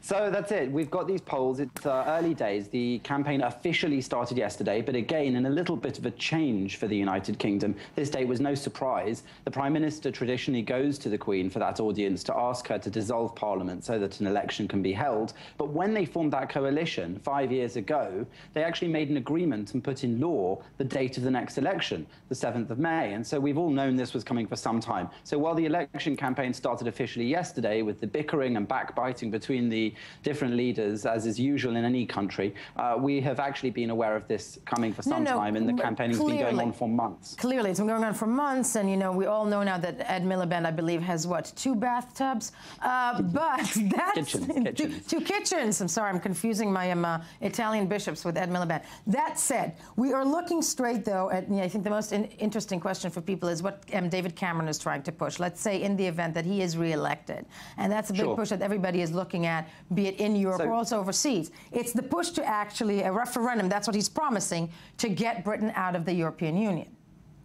Speaker 12: So that's it. We've got these polls. It's early days. The campaign officially started yesterday, but again, in a little bit of a change for the United Kingdom. This date was no surprise. The Prime Minister traditionally goes to the Queen for that audience to ask her to dissolve Parliament so that an election can be held. But when they formed that coalition 5 years ago, they actually made an agreement and put in law the date of the next election, the 7th of May. And so we've all known this was coming for some time. So while the election campaign started officially yesterday with the bickering and backbiting between the different leaders, as is usual in any country, we have actually been aware of this coming for some time, and the campaigning has been going on for months.
Speaker 1: Clearly, it's been going on for months, and, you know, we all know now that Ed Miliband, I believe, has, what, 2 bathtubs? But that's...
Speaker 12: Kitchens.
Speaker 1: 2 kitchens. I'm sorry, I'm confusing my Italian bishops with Ed Miliband. That said, we are looking straight, though, at, I think the most interesting question for people is what David Cameron is trying to push. Let's say in the event that he is re-elected. And that's a big push that everybody is looking at, be it in Europe or also overseas. It's the push to actually, a referendum, that's what he's promising, to get Britain out of the European Union.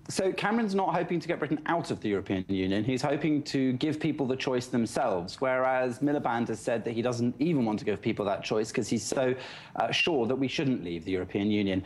Speaker 12: So Cameron's not hoping to get Britain out of the European Union. He's hoping to give people the choice themselves, whereas Miliband has said that he doesn't even want to give people that choice because he's so sure that we shouldn't leave the European Union.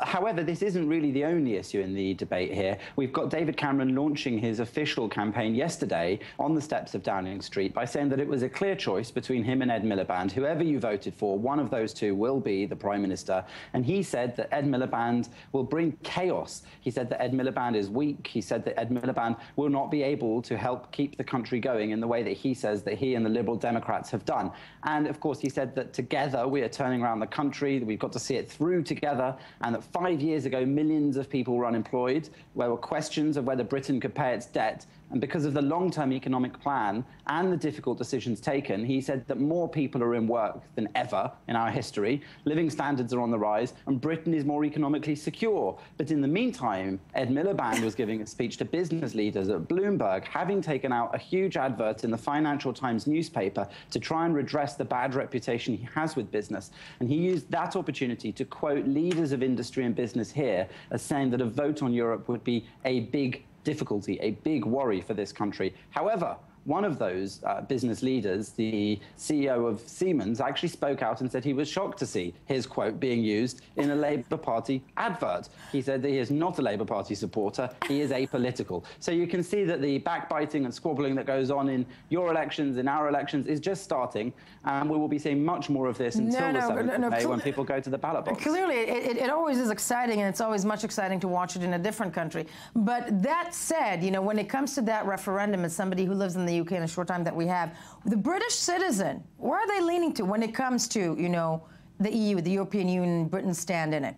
Speaker 12: However, this isn't really the only issue in the debate here. We've got David Cameron launching his official campaign yesterday on the steps of Downing Street by saying that it was a clear choice between him and Ed Miliband. Whoever you voted for, one of those two will be the Prime Minister. And he said that Ed Miliband will bring chaos. He said that Ed Miliband is weak. He said that Ed Miliband will not be able to help keep the country going in the way that he says that he and the Liberal Democrats have done. And, of course, he said that together we are turning around the country, that we've got to see it through together, and that 5 years ago millions of people were unemployed. There were questions of whether Britain could pay its debt. And because of the long-term economic plan and the difficult decisions taken, he said that more people are in work than ever in our history, living standards are on the rise, and Britain is more economically secure. But in the meantime, Ed Miliband was giving a speech to business leaders at Bloomberg, having taken out a huge advert in the Financial Times newspaper to try and redress the bad reputation he has with business. And he used that opportunity to quote leaders of industry and business here as saying that a vote on Europe would be a big difficulty, a big worry for this country. However, one of those business leaders, the CEO of Siemens, actually spoke out and said he was shocked to see his quote being used in a Labour Party advert. He said that he is not a Labour Party supporter, he is apolitical. So you can see that the backbiting and squabbling that goes on in your elections, in our elections, is just starting, and we will be seeing much more of this until the 7th of May when people go to the ballot box.
Speaker 1: Clearly, it always is exciting, and it's always much exciting to watch it in a different country. But that said, you know, when it comes to that referendum, as somebody who lives in the UK in a short time that we have, the British citizen, where are they leaning to when it comes to, you know, the EU, the European Union, Britain's stand in it?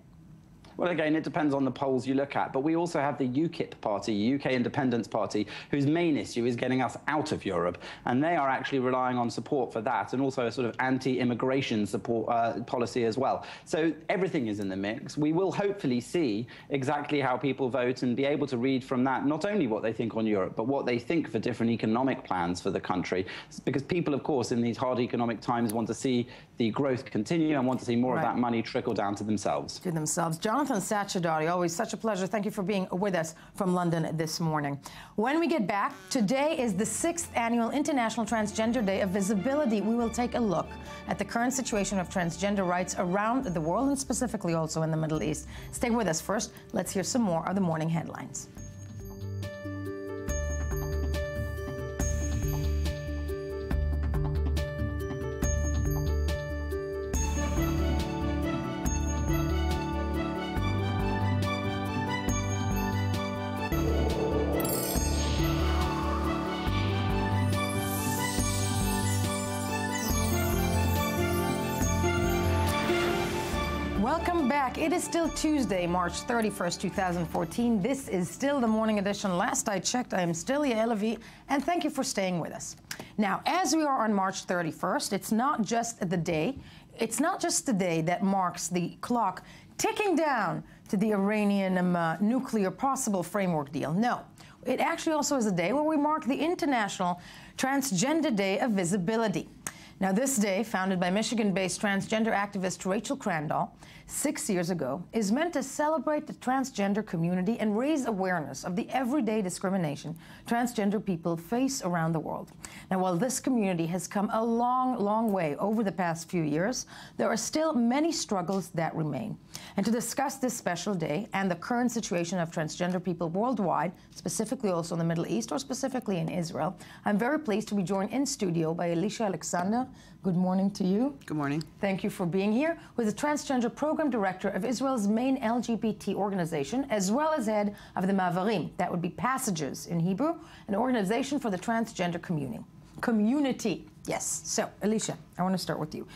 Speaker 12: Well, again, it depends on the polls you look at. But we also have the UKIP party, UK Independence Party, whose main issue is getting us out of Europe. And they are actually relying on support for that, and also a sort of anti-immigration support policy as well. So everything is in the mix. We will hopefully see exactly how people vote and be able to read from that not only what they think on Europe, but what they think for different economic plans for the country. Because people, of course, in these hard economic times want to see the growth continue and want to see more of that money trickle down to themselves.
Speaker 1: Jonathan Sachadari, always such a pleasure. Thank you for being with us from London this morning. When we get back, today is the 6th annual International Transgender Day of Visibility. We will take a look at the current situation of transgender rights around the world and specifically also in the Middle East. Stay with us. First, let's hear some more of the morning headlines. Welcome back. It is still Tuesday, March 31st, 2014. This is still the morning edition. Last I checked, I am still Yael Levi, and thank you for staying with us. Now, as we are on March 31st, it's not just the day that marks the clock ticking down to the Iranian nuclear possible framework deal. No, it actually also is a day where we mark the International Transgender Day of Visibility. Now, this day, founded by Michigan-based transgender activist Rachel Crandall 6 years ago, is meant to celebrate the transgender community and raise awareness of the everyday discrimination transgender people face around the world. Now, while this community has come a long, long way over the past few years, there are still many struggles that remain. And to discuss this special day and the current situation of transgender people worldwide, specifically also in the Middle East or specifically in Israel, I'm very pleased to be joined in studio by Elisha Alexander. Good morning to you.
Speaker 13: Good morning.
Speaker 1: Thank you for being here. With the Transgender Program Director of Israel's main LGBT organization, as well as head of the Ma'avarim, that would be Passages in Hebrew, an organization for the transgender community. Yes. So, Elisha, I want to start with you.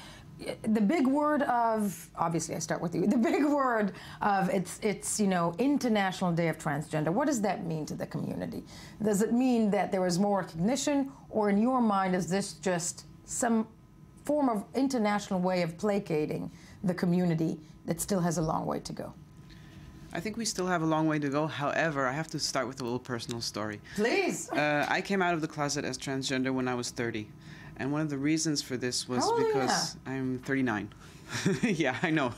Speaker 1: The big word of, obviously I start with you, the big word of it's International Day of Transgender. What does that mean to the community? Does it mean that there is more recognition, or in your mind is this just some form of international way of placating the community that still has a long way to go?
Speaker 13: I think we still have a long way to go. However, I have to start with a little personal story.
Speaker 1: Please.
Speaker 13: I came out of the closet as transgender when I was 30. And one of the reasons for this was because I'm 39. Yeah, I know.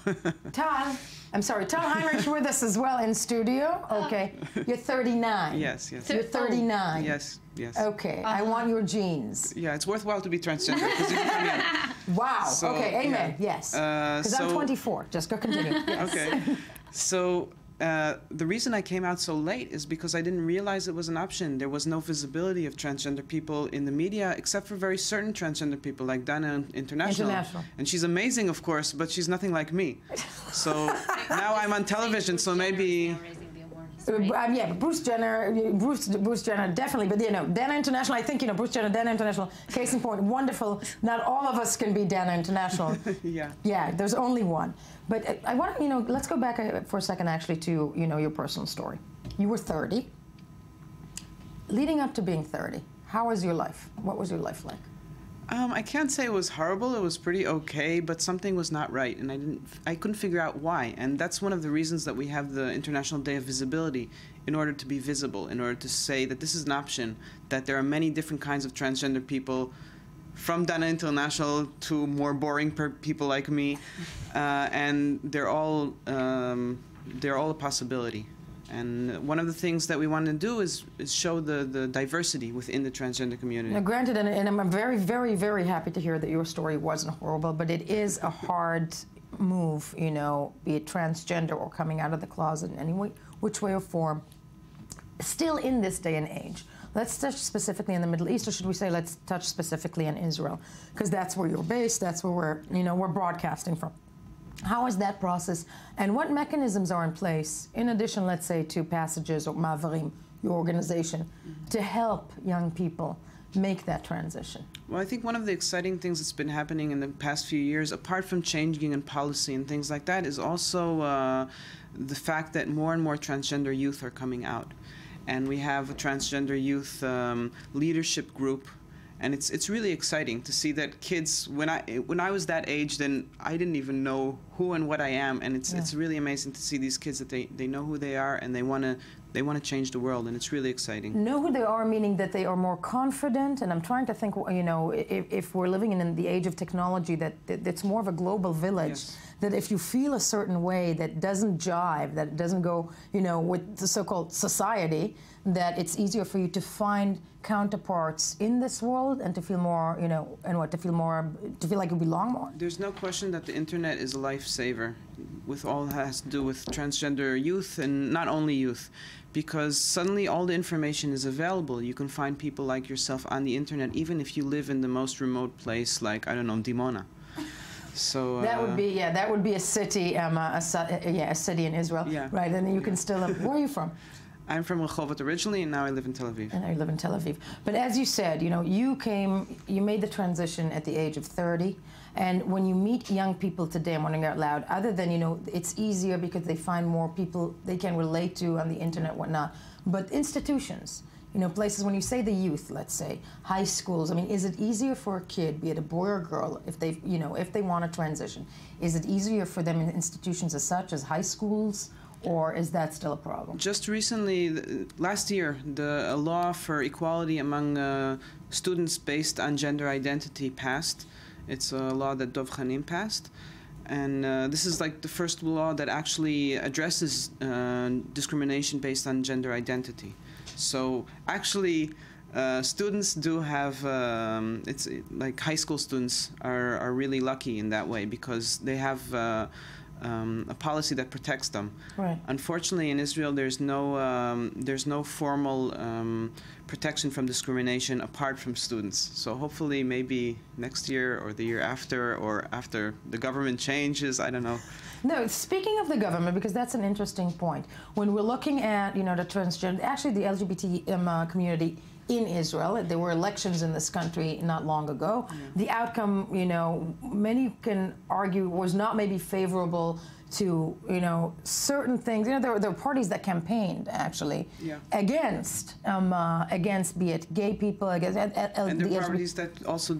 Speaker 1: Tal Heinrich with us as well in studio. Okay. You're 39.
Speaker 13: Yes.
Speaker 1: You're 39.
Speaker 13: Yes.
Speaker 1: Okay. I want your genes.
Speaker 13: Yeah, it's worthwhile to be transgender because you can come in.
Speaker 1: Wow. So, okay, amen. Yeah. Yes. Because I'm 24. Just go continue. Yes.
Speaker 13: Okay. So the reason I came out so late is because I didn't realize it was an option. There was no visibility of transgender people in the media, except for very certain transgender people, like Dana International. And she's amazing, of course, but she's nothing like me. So now I'm on television, so maybe...
Speaker 1: Yeah, Bruce Jenner, definitely. But Dana International, I think, Bruce Jenner, Dana International, case in point, wonderful. Not all of us can be Dana International. Yeah, there's only one. But I want to, let's go back for a second, actually, to, your personal story. You were 30. Leading up to being 30, how was your life? What was your life like?
Speaker 13: I can't say it was horrible. It was pretty okay, but something was not right, and I couldn't figure out why. And that's one of the reasons that we have the International Day of Visibility, in order to be visible, in order to say that this is an option, that there are many different kinds of transgender people, from Dana International to more boring people like me, and they're all a possibility. And one of the things that we want to do is show the diversity within the transgender community.
Speaker 1: Now, granted, and I'm very, very, very happy to hear that your story wasn't horrible, but it is a hard move, be it transgender or coming out of the closet in any way, which way or form, still in this day and age. Let's touch specifically in the Middle East, or should we say let's touch specifically in Israel? Because that's where you're based, that's where we're broadcasting from. How is that process, and what mechanisms are in place, in addition, let's say, to Passages or Ma'avarim, your organization, to help young people make that transition?
Speaker 13: Well, I think one of the exciting things that's been happening in the past few years, apart from changing in policy and things like that, is also the fact that more and more transgender youth are coming out. And we have a transgender youth leadership group. And it's really exciting to see that kids, when I was that age, then I didn't even know who and what I am, and it's really amazing to see these kids that they know who they are and they want to change the world, and it's really exciting.
Speaker 1: Know who they are, meaning that they are more confident, and I'm trying to think, if we're living in the age of technology, that it's more of a global village. Yes. That if you feel a certain way that doesn't jive, that doesn't go, with the so-called society, that it's easier for you to find counterparts in this world and to feel more, to feel like you belong more.
Speaker 13: There's no question that the internet is a lifesaver with all that has to do with transgender youth, and not only youth, because suddenly all the information is available. You can find people like yourself on the internet, even if you live in the most remote place, like, I don't know, Dimona. So
Speaker 1: that would be a city, a city in Israel, right? And you can still. Where are you from?
Speaker 13: I'm from Rehovot originally, and now I live in Tel Aviv.
Speaker 1: And I live in Tel Aviv. But as you said, you made the transition at the age of 30, and when you meet young people today, I'm wondering out loud, other than, it's easier because they find more people they can relate to on the internet, whatnot, but institutions, you know, places, when you say the youth, let's say, high schools, I mean, is it easier for a kid, be it a boy or a girl, if they, you know, if they want to transition, is it easier for them in institutions as such as high schools, or is that still a problem?
Speaker 13: Just recently, last year, a law for equality among students based on gender identity passed. It's a law that Dov Khanim passed. And this is like the first law that actually addresses discrimination based on gender identity. So actually, students do have, it's like high school students are really lucky in that way because they have a policy that protects them.
Speaker 1: Right.
Speaker 13: Unfortunately, in Israel, there's no formal protection from discrimination apart from students. So hopefully, maybe next year or the year after, or after the government changes, I don't know.
Speaker 1: No, speaking of the government, because that's an interesting point. When we're looking at, you know, the transgender, actually the LGBT community in Israel, there were elections in this country not long ago. Yeah. The outcome, you know, many can argue was not maybe favorable to, you know, certain things. You know, there were parties that campaigned actually against be it gay people, against
Speaker 13: and there were parties that also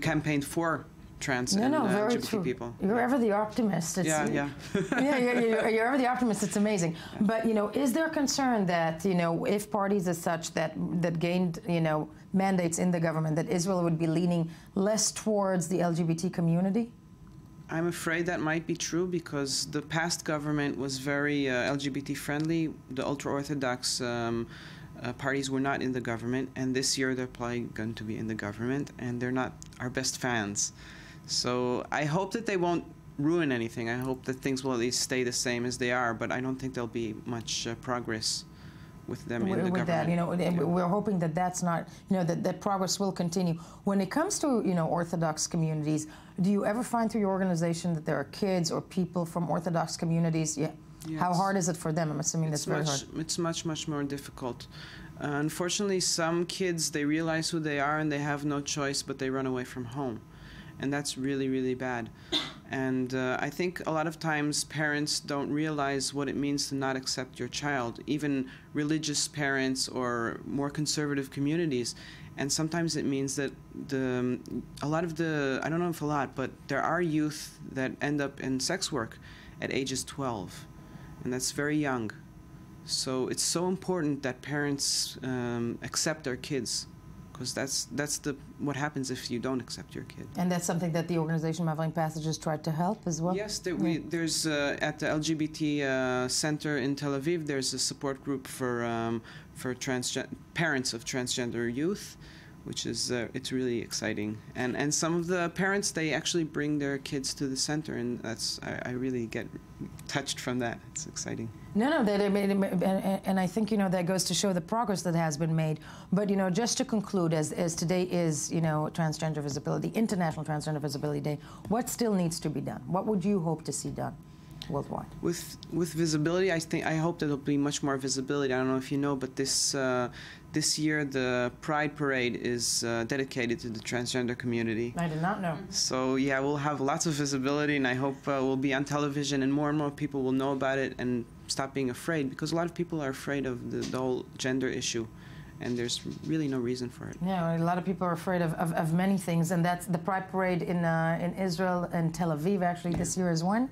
Speaker 13: campaigned for trans and LGBT people.
Speaker 1: You're ever the optimist. It's,
Speaker 13: yeah.
Speaker 1: You're ever the optimist. It's amazing. Yeah. But, you know, is there concern that, you know, if parties as such that gained, you know, mandates in the government, that Israel would be leaning less towards the LGBT community?
Speaker 13: I'm afraid that might be true because the past government was very LGBT friendly. The ultra-Orthodox parties were not in the government, and this year they're probably going to be in the government, and they're not our best fans. So I hope that they won't ruin anything. I hope that things will at least stay the same as they are, but I don't think there'll be much progress with them in the government.
Speaker 1: That, you know, we're hoping that that's not, you know, that progress will continue. When it comes to, you know, Orthodox communities, do you ever find through your organization that there are kids or people from Orthodox communities? Yeah. Yes. How hard is it for them? I'm assuming that's very hard.
Speaker 13: It's much, much more difficult. Unfortunately, some kids, they realize who they are and they have no choice, but they run away from home. And that's really, really bad. And I think a lot of times parents don't realize what it means to not accept your child, even religious parents or more conservative communities. And sometimes it means that a lot of the, I don't know if a lot, but there are youth that end up in sex work at ages 12. And that's very young. So it's so important that parents accept their kids, because that's what happens if you don't accept your kid.
Speaker 1: And that's something that the organization Mavling Passages tried to help as well?
Speaker 13: Yes, there's at the LGBT Center in Tel Aviv, there's a support group for parents of transgender youth, which is it's really exciting. And some of the parents, they actually bring their kids to the center, and that's I really get touched from that. It's exciting.
Speaker 1: No, and I think, you know, that goes to show the progress that has been made. But, you know, just to conclude, as today is, you know, Transgender Visibility, International Transgender Visibility Day, what still needs to be done? What would you hope to see done worldwide?
Speaker 13: With visibility, I hope that there'll be much more visibility. I don't know if you know, but this year the Pride Parade is dedicated to the transgender community.
Speaker 1: I did not know.
Speaker 13: So yeah, we'll have lots of visibility, and I hope we'll be on television, and more people will know about it and stop being afraid, because a lot of people are afraid of the whole gender issue, and there's really no reason for it.
Speaker 1: Yeah, a lot of people are afraid of many things, and that's the Pride Parade in Israel and Tel Aviv. Actually, this year is when?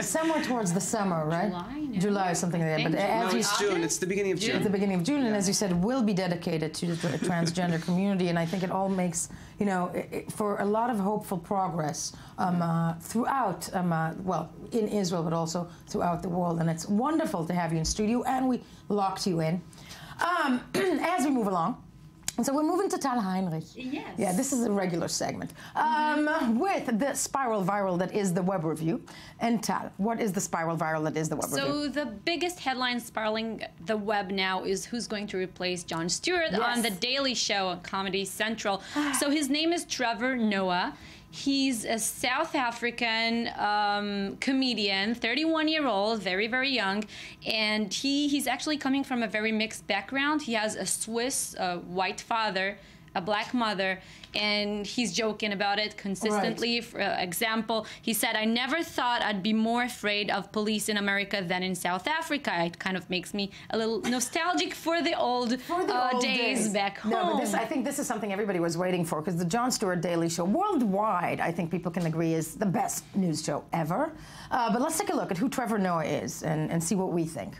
Speaker 1: Somewhere towards the summer, right? July or something like that. But
Speaker 13: no, it's June. It's the beginning of June.
Speaker 1: It's the beginning of June, and as you said, will be dedicated to the transgender community. And I think it all makes, you know, for a lot of hopeful progress throughout, well, in Israel, but also throughout the world. And it's wonderful to have you in studio, and we locked you in. As we move along. And so we're moving to Tal Heinrich.
Speaker 14: Yes.
Speaker 1: Yeah, this is a regular segment. With the spiral viral that is the web review. And Tal, what is the spiral viral that is the web review?
Speaker 14: So the biggest headline spiraling the web now is who's going to replace Jon Stewart on The Daily Show on Comedy Central. So his name is Trevor Noah. He's a South African comedian, 31-year-old, very, very young, and he's actually coming from a very mixed background. He has a Swiss white father, a black mother, and he's joking about it consistently. Right. For example, he said, "I never thought I'd be more afraid of police in America than in South Africa." It kind of makes me a little nostalgic for the old, days back home.
Speaker 1: No, but I think this is something everybody was waiting for, because the Jon Stewart Daily Show, worldwide, I think people can agree, is the best news show ever. But let's take a look at who Trevor Noah is and see what we think.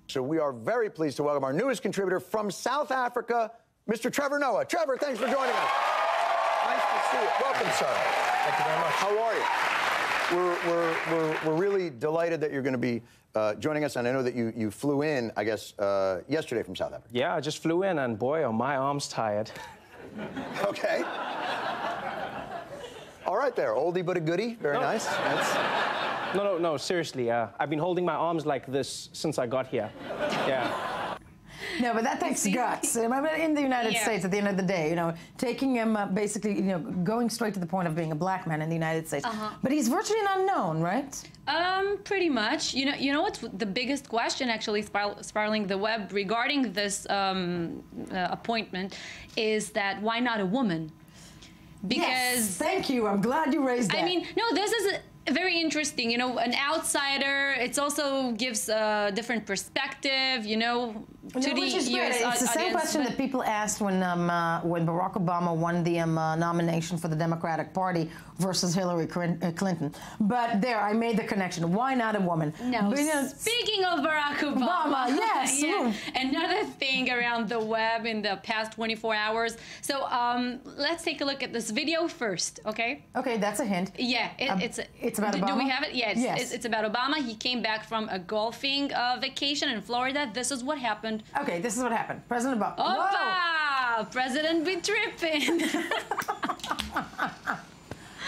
Speaker 15: So we are very pleased to welcome our newest contributor from South Africa, Mr. Trevor Noah. Trevor, thanks for joining us. Nice to see you. Welcome, sir.
Speaker 16: Thank you very much.
Speaker 15: How are you? We're really delighted that you're going to be joining us, and I know that you flew in, I guess, yesterday from South Africa.
Speaker 16: Yeah, I just flew in, and boy, are my arms tired.
Speaker 15: Okay. All right there, oldie but a goodie. Very nice.
Speaker 16: No, seriously. I've been holding my arms like this since I got here. Yeah.
Speaker 1: No, but that takes guts. In the United States, at the end of the day, taking him basically, going straight to the point of being a black man in the United States. But he's virtually an unknown, right?
Speaker 14: Pretty much. You know what's the biggest question actually spiraling the web regarding this appointment is that why not a woman? Because
Speaker 1: yes, thank you. I'm glad you raised that.
Speaker 14: I mean, no, this is very interesting. An outsider. It also gives a different perspective. To the US
Speaker 1: It's the same question that people asked when Barack Obama won the nomination for the Democratic Party versus Hillary Clinton. But there, I made the connection. Why not a woman?
Speaker 14: No. Speaking of Barack Obama,
Speaker 1: yes.
Speaker 14: Another thing around the web in the past 24 hours. So let's take a look at this video first, okay?
Speaker 1: Okay, that's a hint.
Speaker 14: Yeah, it's about Obama. Do we have it? Yeah, it's about Obama. He came back from a golfing vacation in Florida. This is what happened.
Speaker 1: Okay, this is what happened. President Obama.
Speaker 14: Opa! President be tripping.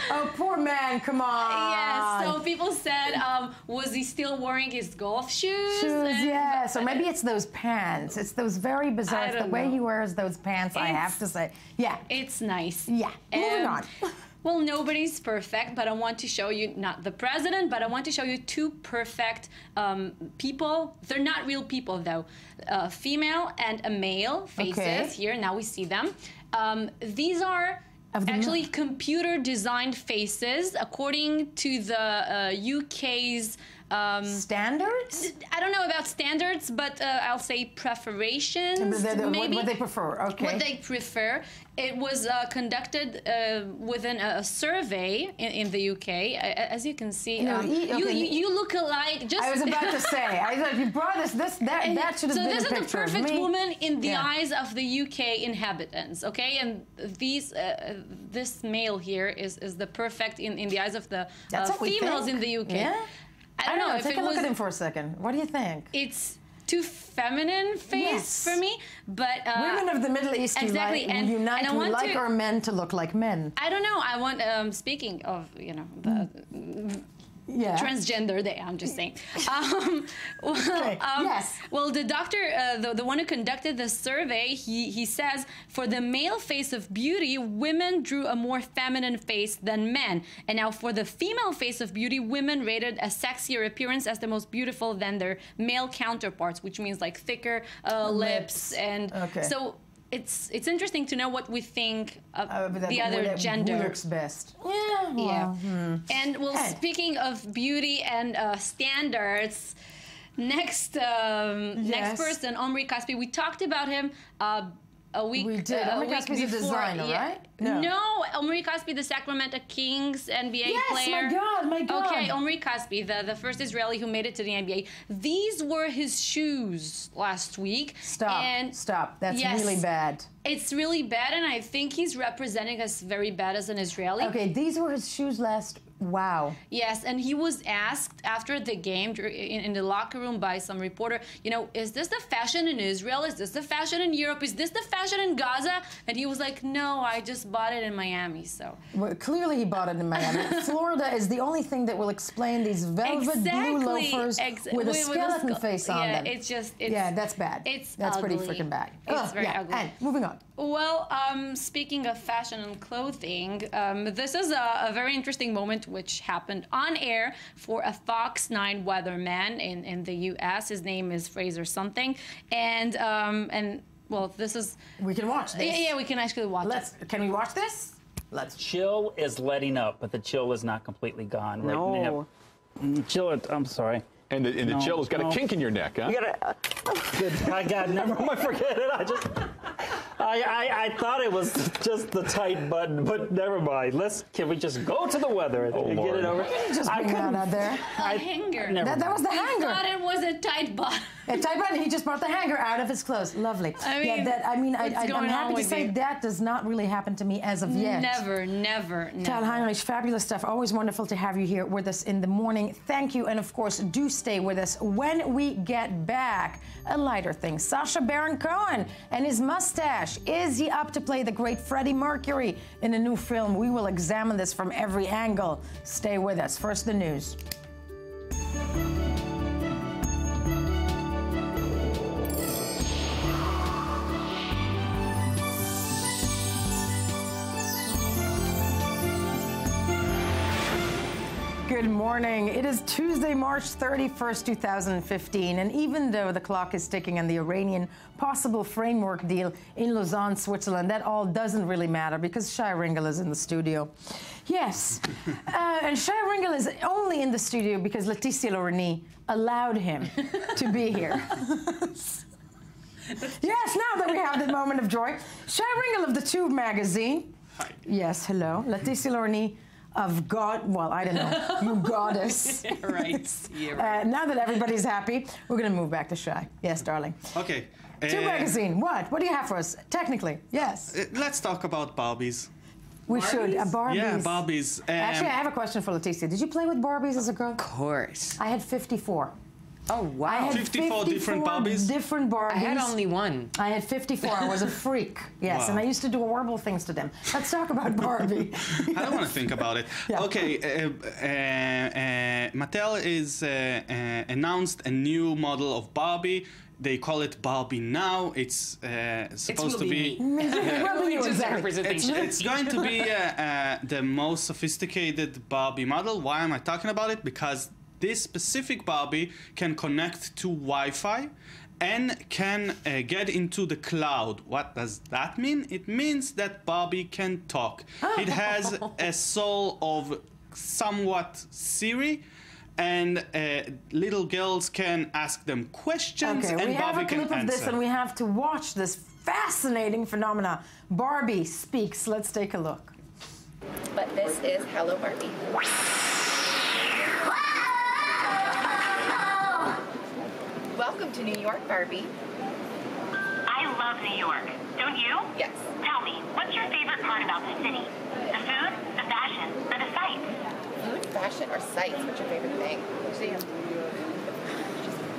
Speaker 1: Oh, poor man, come on.
Speaker 14: Yes, so people said, was he still wearing his golf shoes?
Speaker 1: Yeah, so maybe it's those pants. It's those very bizarre, the way he wears those pants, I have to say. Yeah.
Speaker 14: It's nice.
Speaker 1: Yeah, moving on.
Speaker 14: Well, nobody's perfect, but I want to show you, not the president, but I want to show you two perfect people. They're not real people, though. A female and a male faces. Okay. Here, now we see them. These are actually computer-designed faces, according to the UK's
Speaker 1: standards?
Speaker 14: I don't know about standards, but I'll say preparations. Maybe
Speaker 1: what they prefer. Okay.
Speaker 14: What they prefer. It was conducted within a survey in the UK. As you can see, you look alike.
Speaker 1: I was about to say. I thought you brought that should have been a picture.
Speaker 14: So this is the perfect woman in the eyes of the UK inhabitants. Okay, and this male here is the perfect in the eyes of the females in the UK.
Speaker 1: Yeah?
Speaker 14: I don't know.
Speaker 1: Take a look at him for a second. What do you think?
Speaker 14: It's too feminine face for me, but
Speaker 1: women of the Middle East
Speaker 14: exactly.
Speaker 1: We like our men to look like men.
Speaker 14: I don't know. I want. Speaking of, the. Transgender Day, I'm just saying. Yes. Well, the doctor, the one who conducted the survey, he says, for the male face of beauty, women drew a more feminine face than men. And now for the female face of beauty, women rated a sexier appearance as the most beautiful than their male counterparts, which means like thicker lips. And so it's interesting to know what we think of the other gender.
Speaker 1: Who looks best.
Speaker 14: And speaking of beauty and standards, next person, Omri Caspi, we talked about him a week
Speaker 1: We did. Omri Caspi's a designer, right?
Speaker 14: No, Omri Caspi, the Sacramento Kings NBA player.
Speaker 1: Yes, my God.
Speaker 14: Okay, Omri Caspi, the first Israeli who made it to the NBA. These were his shoes last week.
Speaker 1: Stop. That's really bad.
Speaker 14: It's really bad, and I think he's representing us very bad as an Israeli.
Speaker 1: Okay, these were his shoes last. Wow.
Speaker 14: Yes, and he was asked after the game in the locker room by some reporter, is this the fashion in Israel? Is this the fashion in Europe? Is this the fashion in Gaza? And he was like, no, I just bought it in Miami, so.
Speaker 1: Well, clearly he bought it in Miami. Florida is the only thing that will explain these velvet blue loafers with a skeleton face on them. That's bad. That's
Speaker 14: ugly.
Speaker 1: Pretty freaking bad.
Speaker 14: It's very ugly.
Speaker 1: And moving on.
Speaker 14: Well, speaking of fashion and clothing, this is a very interesting moment which happened on air for a Fox 9 weatherman in the U.S. His name is Fraser something, and Well, this is...
Speaker 1: We can watch this.
Speaker 14: Yeah, we can actually watch it.
Speaker 1: Can we watch this? Let's.
Speaker 17: Chill is letting up, but the chill is not completely gone right now. Chill, I'm sorry.
Speaker 18: And the chill has got a kink in your neck, huh?
Speaker 17: I got never mind, forget it. I thought it was just the tight button, but never mind. Can we just go to the weather and get it over?
Speaker 1: Just bring that out there.
Speaker 14: A hanger.
Speaker 1: That was the hanger.
Speaker 14: I thought it was a tight button.
Speaker 1: A tight button. He just brought the hanger out of his clothes. Lovely. I'm happy to say that does not really happen to me as of yet.
Speaker 14: Never.
Speaker 1: Tal Heinrich, fabulous stuff. Always wonderful to have you here with us in the morning. Thank you, and of course, do stay with us when we get back. A lighter thing. Sacha Baron Cohen and his mustache. Is he up to play the great Freddie Mercury in a new film? We will examine this from every angle. Stay with us. First, the news. Good morning. It is Tuesday, March 31st, 2015, and even though the clock is ticking on the Iranian possible framework deal in Lausanne, Switzerland, that all doesn't really matter because Shai Ringel is in the studio. Yes, and Shai Ringel is only in the studio because Laetitia Loreny allowed him to be here. Yes, now that we have the moment of joy. Shai Ringel of the Tube magazine.
Speaker 19: Hi.
Speaker 1: Yes, hello. Laetitia Loreny of God, well, I don't know, you goddess.
Speaker 19: Right. Yeah, right.
Speaker 1: Now that everybody's happy, we're going to move back to Shai. Yes, darling.
Speaker 19: Okay.
Speaker 1: Tube magazine, what? What do you have for us? Technically, yes.
Speaker 19: Let's talk about Barbies.
Speaker 1: We should. Barbies.
Speaker 19: Yeah, Barbies.
Speaker 1: Actually, I have a question for Laetitia. Did you play with Barbies as a girl?
Speaker 20: Of course.
Speaker 1: I had 54.
Speaker 20: Oh, wow.
Speaker 1: I had
Speaker 19: 54 different Barbies?
Speaker 1: Different Barbies.
Speaker 20: I had only one.
Speaker 1: I had 54. I was a freak. Yes, wow. And I used to do horrible things to them. Let's talk about Barbie.
Speaker 19: I don't want to think about it. Yeah. Okay, Mattel is announced a new model of Barbie. They call it Barbie now. It's supposed to be. It's going to be the most sophisticated Barbie model. Why am I talking about it? Because this specific Barbie can connect to Wi-Fi and can get into the cloud. What does that mean? It means that Barbie can talk. It has a soul of somewhat Siri, and little girls can ask them questions, and Barbie can answer.
Speaker 1: We have a clip of this, and we have to watch this fascinating phenomena. Barbie speaks. Let's take a look.
Speaker 21: But this is Hello Barbie. Welcome to New York, Barbie.
Speaker 22: I love New York. Don't you?
Speaker 21: Yes.
Speaker 22: Tell me, what's your favorite part about the city? The food, the fashion, or the sights?
Speaker 21: Food, fashion, or sights? What's your favorite thing? Museum.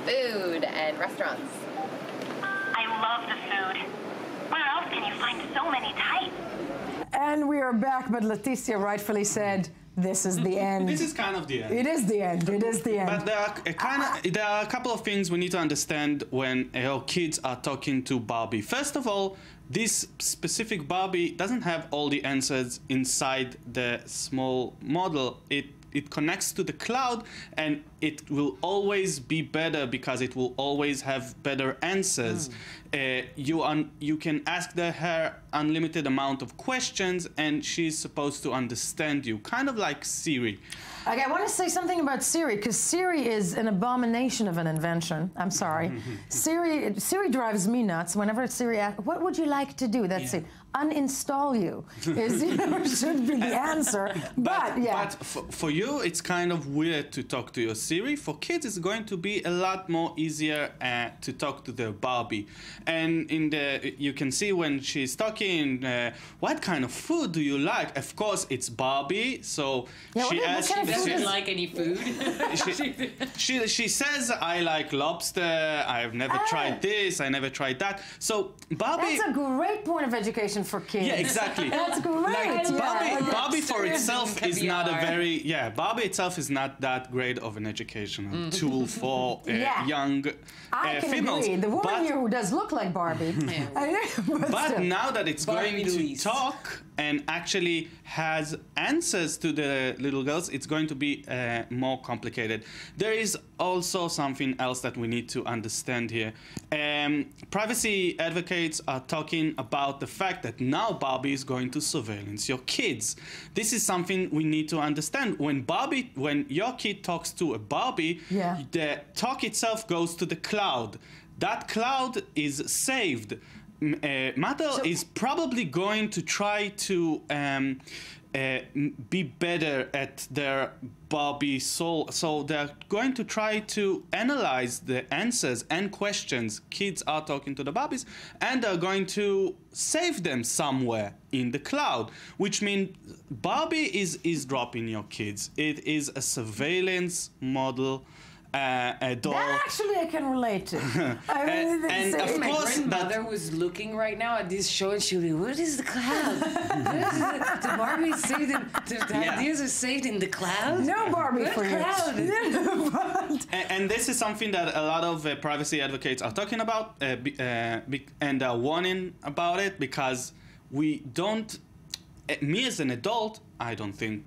Speaker 21: Food and restaurants.
Speaker 22: I love the food. Where else can you find so many types?
Speaker 1: And we are back, but Laetitia rightfully said, this is the end.
Speaker 19: This is kind of the end.
Speaker 1: It is the end. It is the end.
Speaker 19: But there are a couple of things we need to understand when our kids are talking to Barbie. First of all, this specific Barbie doesn't have all the answers inside the small model. It connects to the cloud, and it will always be better because it will always have better answers. You can ask her unlimited amount of questions, and she's supposed to understand you, kind of like Siri.
Speaker 1: Okay, I want to say something about Siri, because Siri is an abomination of an invention. I'm sorry. Siri drives me nuts whenever Siri asks, what would you like to do? That's it. Uninstall you is, should be the answer. But
Speaker 19: for you, it's kind of weird to talk to your Siri. For kids, it's going to be a lot more easier to talk to their Barbie. And you can see when she's talking, what kind of food do you like? Of course, it's Barbie, so she asks.
Speaker 20: She doesn't like any food.
Speaker 19: She says, I like lobster. I've never tried this. I never tried that. So Barbie.
Speaker 1: That's a great point of education for kids.
Speaker 19: Yeah, exactly.
Speaker 1: That's great.
Speaker 19: Barbie for itself is not a very Barbie itself is not that great of an educational tool for young
Speaker 1: I can
Speaker 19: females.
Speaker 1: agree. The woman here who does look like Barbie.
Speaker 19: But now that it's going to talk, and actually has answers to the little girls, it's going to be more complicated. There is also something else that we need to understand here. Privacy advocates are talking about the fact that now Barbie is going to surveillance your kids. This is something we need to understand. When your kid talks to a Barbie, the talk itself goes to the cloud. That cloud is saved. Mattel is probably going to try to be better at their Barbie soul. So they're going to try to analyze the answers and questions kids are talking to the Barbies, and they're going to save them somewhere in the cloud, which means Barbie is dropping your kids. It is a surveillance model. A doll.
Speaker 1: That actually I can relate to. I mean,
Speaker 20: and of course, my grandmother was looking right now at this show, and she'll be, "What is the cloud? The Barbie saved in, the ideas are saved in the cloud?
Speaker 1: No Barbie for you."
Speaker 19: And this is something that a lot of privacy advocates are talking about, and are warning about it, because we don't. Me as an adult, I don't think.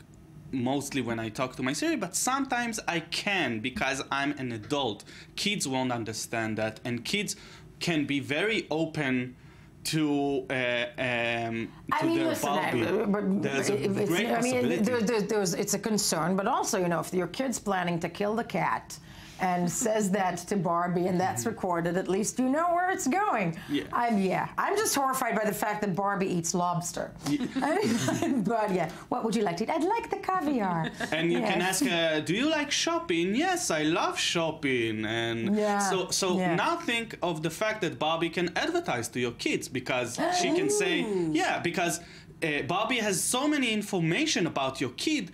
Speaker 19: Mostly when I talk to my Siri, but sometimes I can because I'm an adult. Kids won't understand that, and kids can be very open to their Barbie. There's a great possibility.
Speaker 1: It's a concern, but also, you know, if your kid's planning to kill the cat and says that to Barbie, and that's recorded, at least you know where it's going. I'm just horrified by the fact that Barbie eats lobster. But yeah, what would you like to eat? I'd like the caviar.
Speaker 19: And you can ask her, do you like shopping? Yes, I love shopping. And so now think of the fact that Barbie can advertise to your kids, because she can say, because Barbie has so many information about your kid.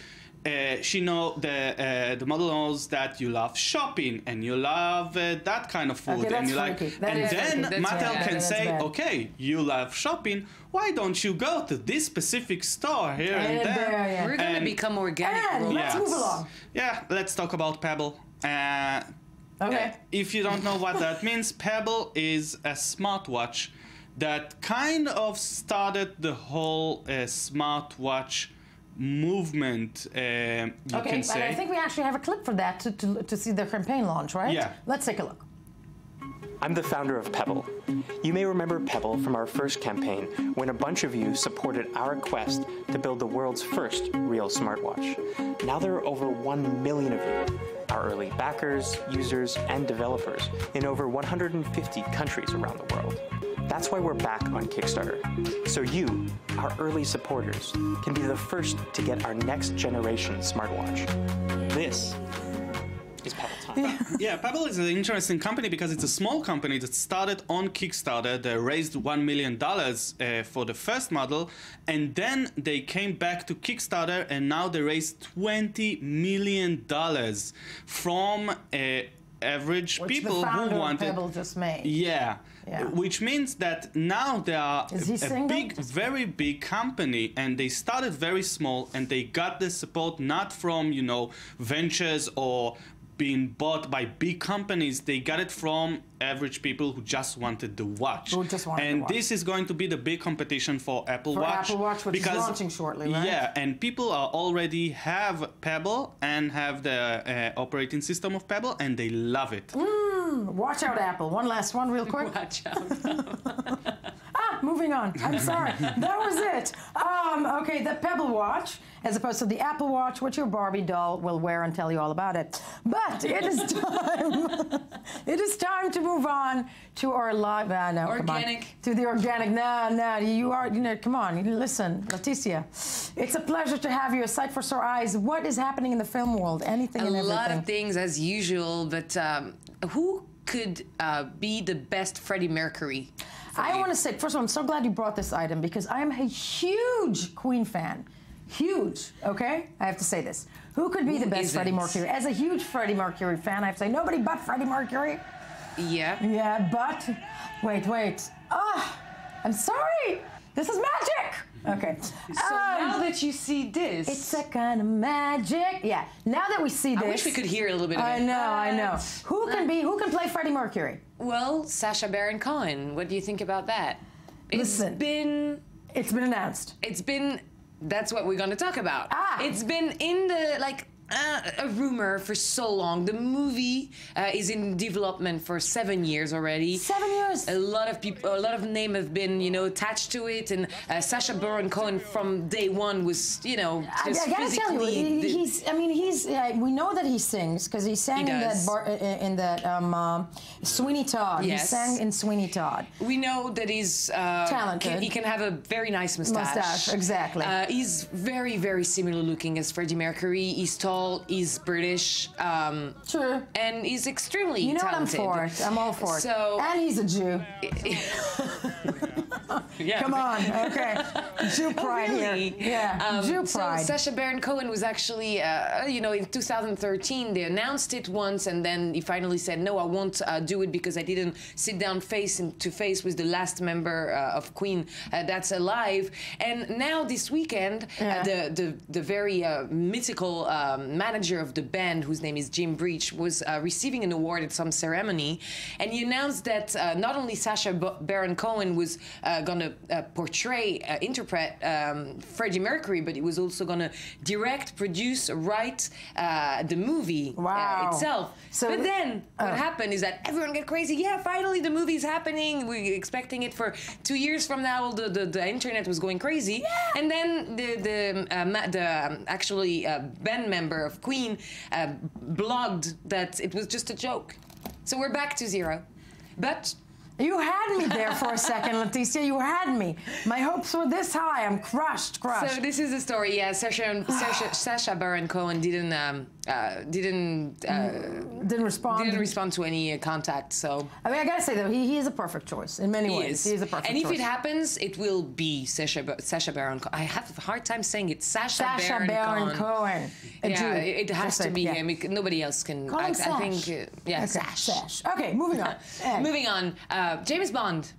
Speaker 19: She the model knows that you love shopping and you love that kind of food, and you like, and then Mattel can say, okay, you love shopping. Why don't you go to this specific store here and there?
Speaker 20: We're going to become organic.
Speaker 1: Let's move along.
Speaker 19: Yeah, let's talk about Pebble. If you don't know what that means, Pebble is a smartwatch that kind of started the whole smartwatch movement, you can say.
Speaker 1: And I think we actually have a clip for that to see the campaign launch, right?
Speaker 19: Yeah.
Speaker 1: Let's take a look.
Speaker 2: I'm the founder of Pebble. You may remember Pebble from our first campaign, when a bunch of you supported our quest to build the world's first real smartwatch. Now there are over 1 million of you, our early backers, users, and developers in over 150 countries around the world. That's why we're back on Kickstarter. So you, our early supporters, can be the first to get our next generation smartwatch. This is Pebble time.
Speaker 19: Pebble is an interesting company because it's a small company that started on Kickstarter. They raised $1 million for the first model, and then they came back to Kickstarter, and now they raised $20 million from average people who wanted.
Speaker 1: Pebble just made.
Speaker 19: Which means that now they are a very big company, and they started very small, and they got the support not from, ventures or being bought by big companies. They got it from average people who just wanted the watch. This is going to be the big competition for Apple Watch.
Speaker 1: Apple Watch, which is launching shortly, right?
Speaker 19: Yeah, and people are already have Pebble and have the operating system of Pebble, and they love it.
Speaker 1: Watch out, Apple. One last one real quick.
Speaker 20: Watch out.
Speaker 1: Moving on. I'm sorry. That was it. Okay, the Pebble Watch, as opposed to the Apple Watch, which your Barbie doll will wear and tell you all about it. But it is time. It is time to move on to our live.
Speaker 20: Organic.
Speaker 1: To the organic. No, you are. Come on. Listen, Leticia. It's a pleasure to have you. A sight for sore eyes. What is happening in the film world? Anything and everything.
Speaker 20: A lot of things as usual, but who could be the best Freddie Mercury?
Speaker 1: I want to say, first of all, I'm so glad you brought this item because I am a huge Queen fan. Huge, okay? I have to say this. Who could be the best Freddie Mercury? As a huge Freddie Mercury fan, I have to say nobody but Freddie Mercury.
Speaker 20: Yeah,
Speaker 1: but wait. I'm sorry. This is magic. Okay.
Speaker 20: So now that you see this,
Speaker 1: it's a kind of magic. Yeah. Now that we see this,
Speaker 20: I wish we could hear a little bit of it.
Speaker 1: I know. Who can play Freddie Mercury?
Speaker 20: Well, Sacha Baron Cohen. What do you think about that?
Speaker 1: Listen, It's been announced.
Speaker 20: That's what we're going to talk about. It's been in the, a rumor for so long. The movie is in development for 7 years already.
Speaker 1: 7 years.
Speaker 20: A lot of people, a lot of names have been, attached to it, and Sacha Baron Cohen from day one was, just
Speaker 1: I gotta tell you, we know that he sings because he sang in that Sweeney Todd.
Speaker 20: Yes.
Speaker 1: He sang in Sweeney Todd.
Speaker 20: We know that he's
Speaker 1: talented.
Speaker 20: He can have a very nice mustache.
Speaker 1: Exactly.
Speaker 20: He's very, very similar looking as Freddie Mercury. He's tall. He's British.
Speaker 1: True.
Speaker 20: And he's extremely
Speaker 1: talented.
Speaker 20: I'm
Speaker 1: for it. I'm all for it.
Speaker 20: So,
Speaker 1: and he's a Jew.
Speaker 20: Yeah.
Speaker 1: Come on. Okay. Jew pride
Speaker 20: really?
Speaker 1: here. Yeah. Jew pride.
Speaker 20: So Sacha Baron Cohen was actually, in 2013, they announced it once, and then he finally said, no, I won't do it because I didn't sit down face to face with the last member of Queen that's alive. And now this weekend, the very mythical manager of the band, whose name is Jim Breach, was receiving an award at some ceremony, and he announced that not only Sacha Baron Cohen was going to interpret Freddie Mercury, but he was also going to direct, produce, write the movie itself. But then what happened is that everyone got crazy. Yeah, finally the movie's happening. We're expecting it for 2 years from now. The internet was going crazy, and then the band member of Queen blogged that it was just a joke. So we're back to zero. But
Speaker 1: you had me there for a second, Leticia. You had me. My hopes were this high. I'm crushed.
Speaker 20: So this is the story. Yeah, Sacha Baron Cohen didn't respond. Didn't respond to any contact. So
Speaker 1: I mean, I gotta say though, he is a perfect choice in many ways. He is a perfect choice.
Speaker 20: And if it happens, it will be Sacha Baron Cohen. I have a hard time saying it. Sacha Baron Cohen.
Speaker 1: Yeah,
Speaker 20: it has to be him. Nobody else can.
Speaker 1: Call him Sash.
Speaker 20: I think.
Speaker 1: Sash. Okay, moving on.
Speaker 20: Moving on. James Bond.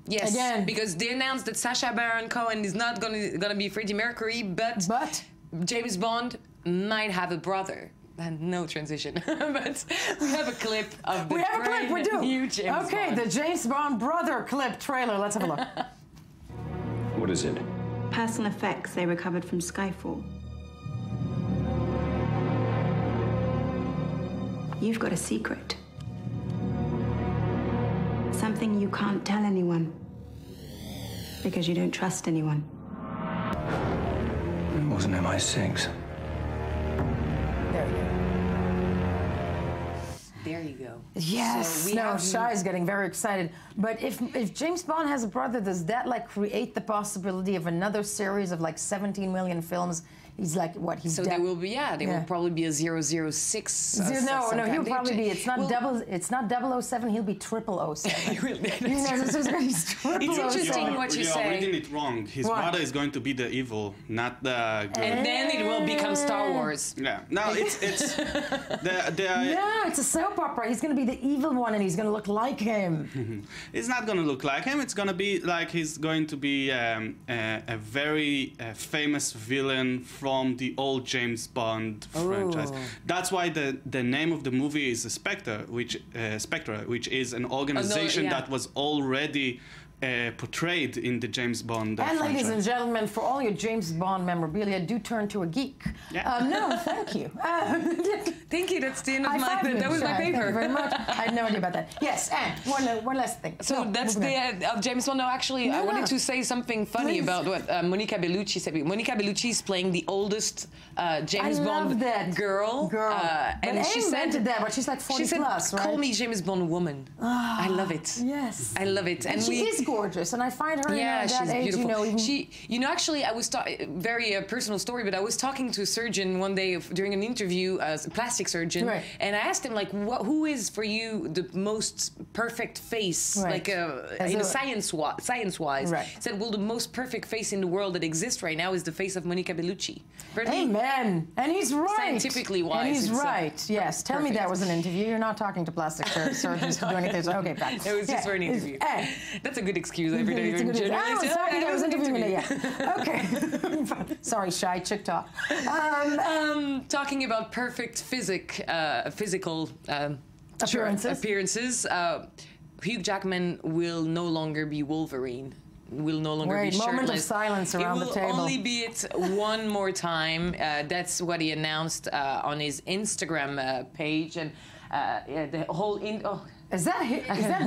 Speaker 20: Yes,
Speaker 1: again,
Speaker 20: because they announced that Sacha Baron Cohen is not gonna be Freddie Mercury, but James Bond might have a brother. And no transition, but we have a clip of the new James Bond.
Speaker 1: Okay, the James Bond brother clip trailer. Let's have a look.
Speaker 4: What is it?
Speaker 6: Personal effects they recovered from Skyfall. You've got a secret. Something you can't tell anyone. Because you don't trust anyone.
Speaker 4: It wasn't MI6.
Speaker 20: There you go.
Speaker 1: Yes.
Speaker 20: So
Speaker 1: Shai is getting very excited. But if James Bond has a brother, does that create the possibility of another series of 17 million films? He's he's
Speaker 20: so there will be, there will probably be a 006.
Speaker 1: No, he'll probably be. It's not 007. He'll be 0007.
Speaker 20: It's interesting what you say.
Speaker 19: You're reading it wrong. His brother is going to be the evil, not the good.
Speaker 20: And then it will become Star Wars.
Speaker 19: Yeah. No, it's
Speaker 1: no, it's a soap opera. He's going to be the evil one, and he's going to look like him.
Speaker 19: It's not going to look like him. It's going to be he's going to be a very famous villain from the old James Bond franchise. That's why the name of the movie is Spectre, which is an organization that was already portrayed in the James Bond franchise.
Speaker 1: Ladies and gentlemen, for all your James Bond memorabilia, do turn to a geek. No, thank you.
Speaker 20: Thank you. That's the end of that was my paper.
Speaker 1: Thank you very much. I had no idea about that. Yes, and one last thing.
Speaker 20: So that's the end of James Bond. No, actually, I wanted to say something funny about what Monica Bellucci said. Monica Bellucci is playing the oldest James Bond girl.
Speaker 1: And she said that, but she's 40 plus, right?
Speaker 20: Call me James Bond woman. I love it.
Speaker 1: Yes.
Speaker 20: I love it.
Speaker 1: And she is gorgeous, and I find her at that age,
Speaker 20: beautiful. Actually, I was very personal story, but I was talking to a surgeon one day during an interview, a plastic surgeon, and I asked him who is for you the most perfect face, science-wise?
Speaker 1: Right.
Speaker 20: He said, well, the most perfect face in the world that exists right now is the face of Monica Bellucci.
Speaker 1: Amen. And he's right.
Speaker 20: Scientifically wise,
Speaker 1: and he's right. Yes. Tell me that was an interview. You're not talking to plastic surgeons to do anything. Okay, fine.
Speaker 20: It was just for an interview. That's a good excuse every day.
Speaker 1: I was interviewing it. Okay. Sorry, Shy. Chick talk.
Speaker 20: Talking about perfect physical
Speaker 1: appearances.
Speaker 20: Hugh Jackman will no longer be Wolverine. will no longer be shirtless.
Speaker 1: Moment of silence around the table.
Speaker 20: It will only be it one more time. That's what he announced on his Instagram page, and the whole.
Speaker 1: Is that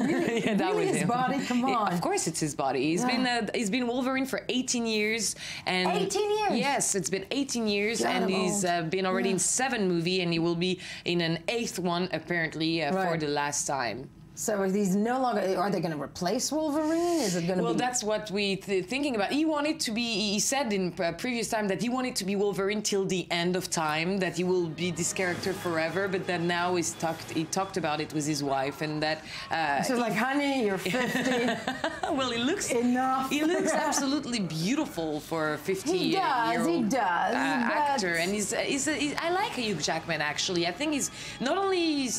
Speaker 1: really,
Speaker 20: yeah, that
Speaker 1: really
Speaker 20: was
Speaker 1: his
Speaker 20: him.
Speaker 1: body? Come on.
Speaker 20: Of course it's his body. He's been Wolverine for 18 years. And
Speaker 1: 18 years?
Speaker 20: Yes, it's been 18 years.
Speaker 1: God,
Speaker 20: and he's been already in 7 movies, and he will be in an 8th one, apparently, for the last time.
Speaker 1: So he's no longer. Are they going to replace Wolverine? Is it going to be?
Speaker 20: Well, that's what we thinking about. He wanted to be. He said in previous time that he wanted to be Wolverine till the end of time. That he will be this character forever. But then now he talked about it with his wife, and that.
Speaker 1: So like, honey, you're 50.
Speaker 20: Well, he looks
Speaker 1: enough.
Speaker 20: He looks absolutely beautiful for a 50-year-old
Speaker 1: He does.
Speaker 20: actor, and he's I like Hugh Jackman actually. I think he's not only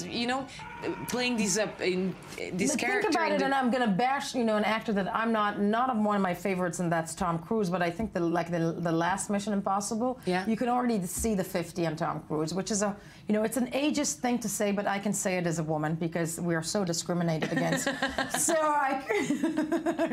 Speaker 20: playing these character.
Speaker 1: Think about it, and I'm going to bash, an actor that I'm not one of my favorites, and that's Tom Cruise. But I think the last Mission Impossible, you can already see the 50 on Tom Cruise, which is it's an ageist thing to say, but I can say it as a woman because we are so discriminated against. So I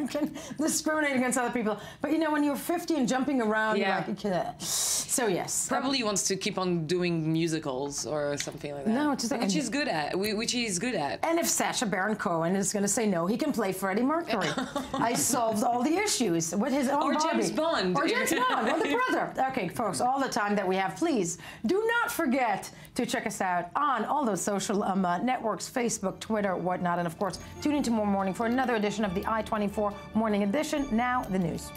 Speaker 1: can discriminate against other people. But when you're 50 and jumping around, you're like, so yes.
Speaker 20: Probably he wants to keep on doing musicals or something like that.
Speaker 1: No,
Speaker 20: which he's good at. Which he's good at.
Speaker 1: And if Sacha Baron Cohen is going to say no, he can play Freddie Mercury. I solved all the issues with his own Barbie.
Speaker 20: James Bond.
Speaker 1: Or James Bond, or the brother. Okay, folks, all the time that we have, please do not forget to check us out on all those social networks, Facebook, Twitter, whatnot. And of course, tune in tomorrow morning for another edition of the I-24 Morning Edition. Now, the news.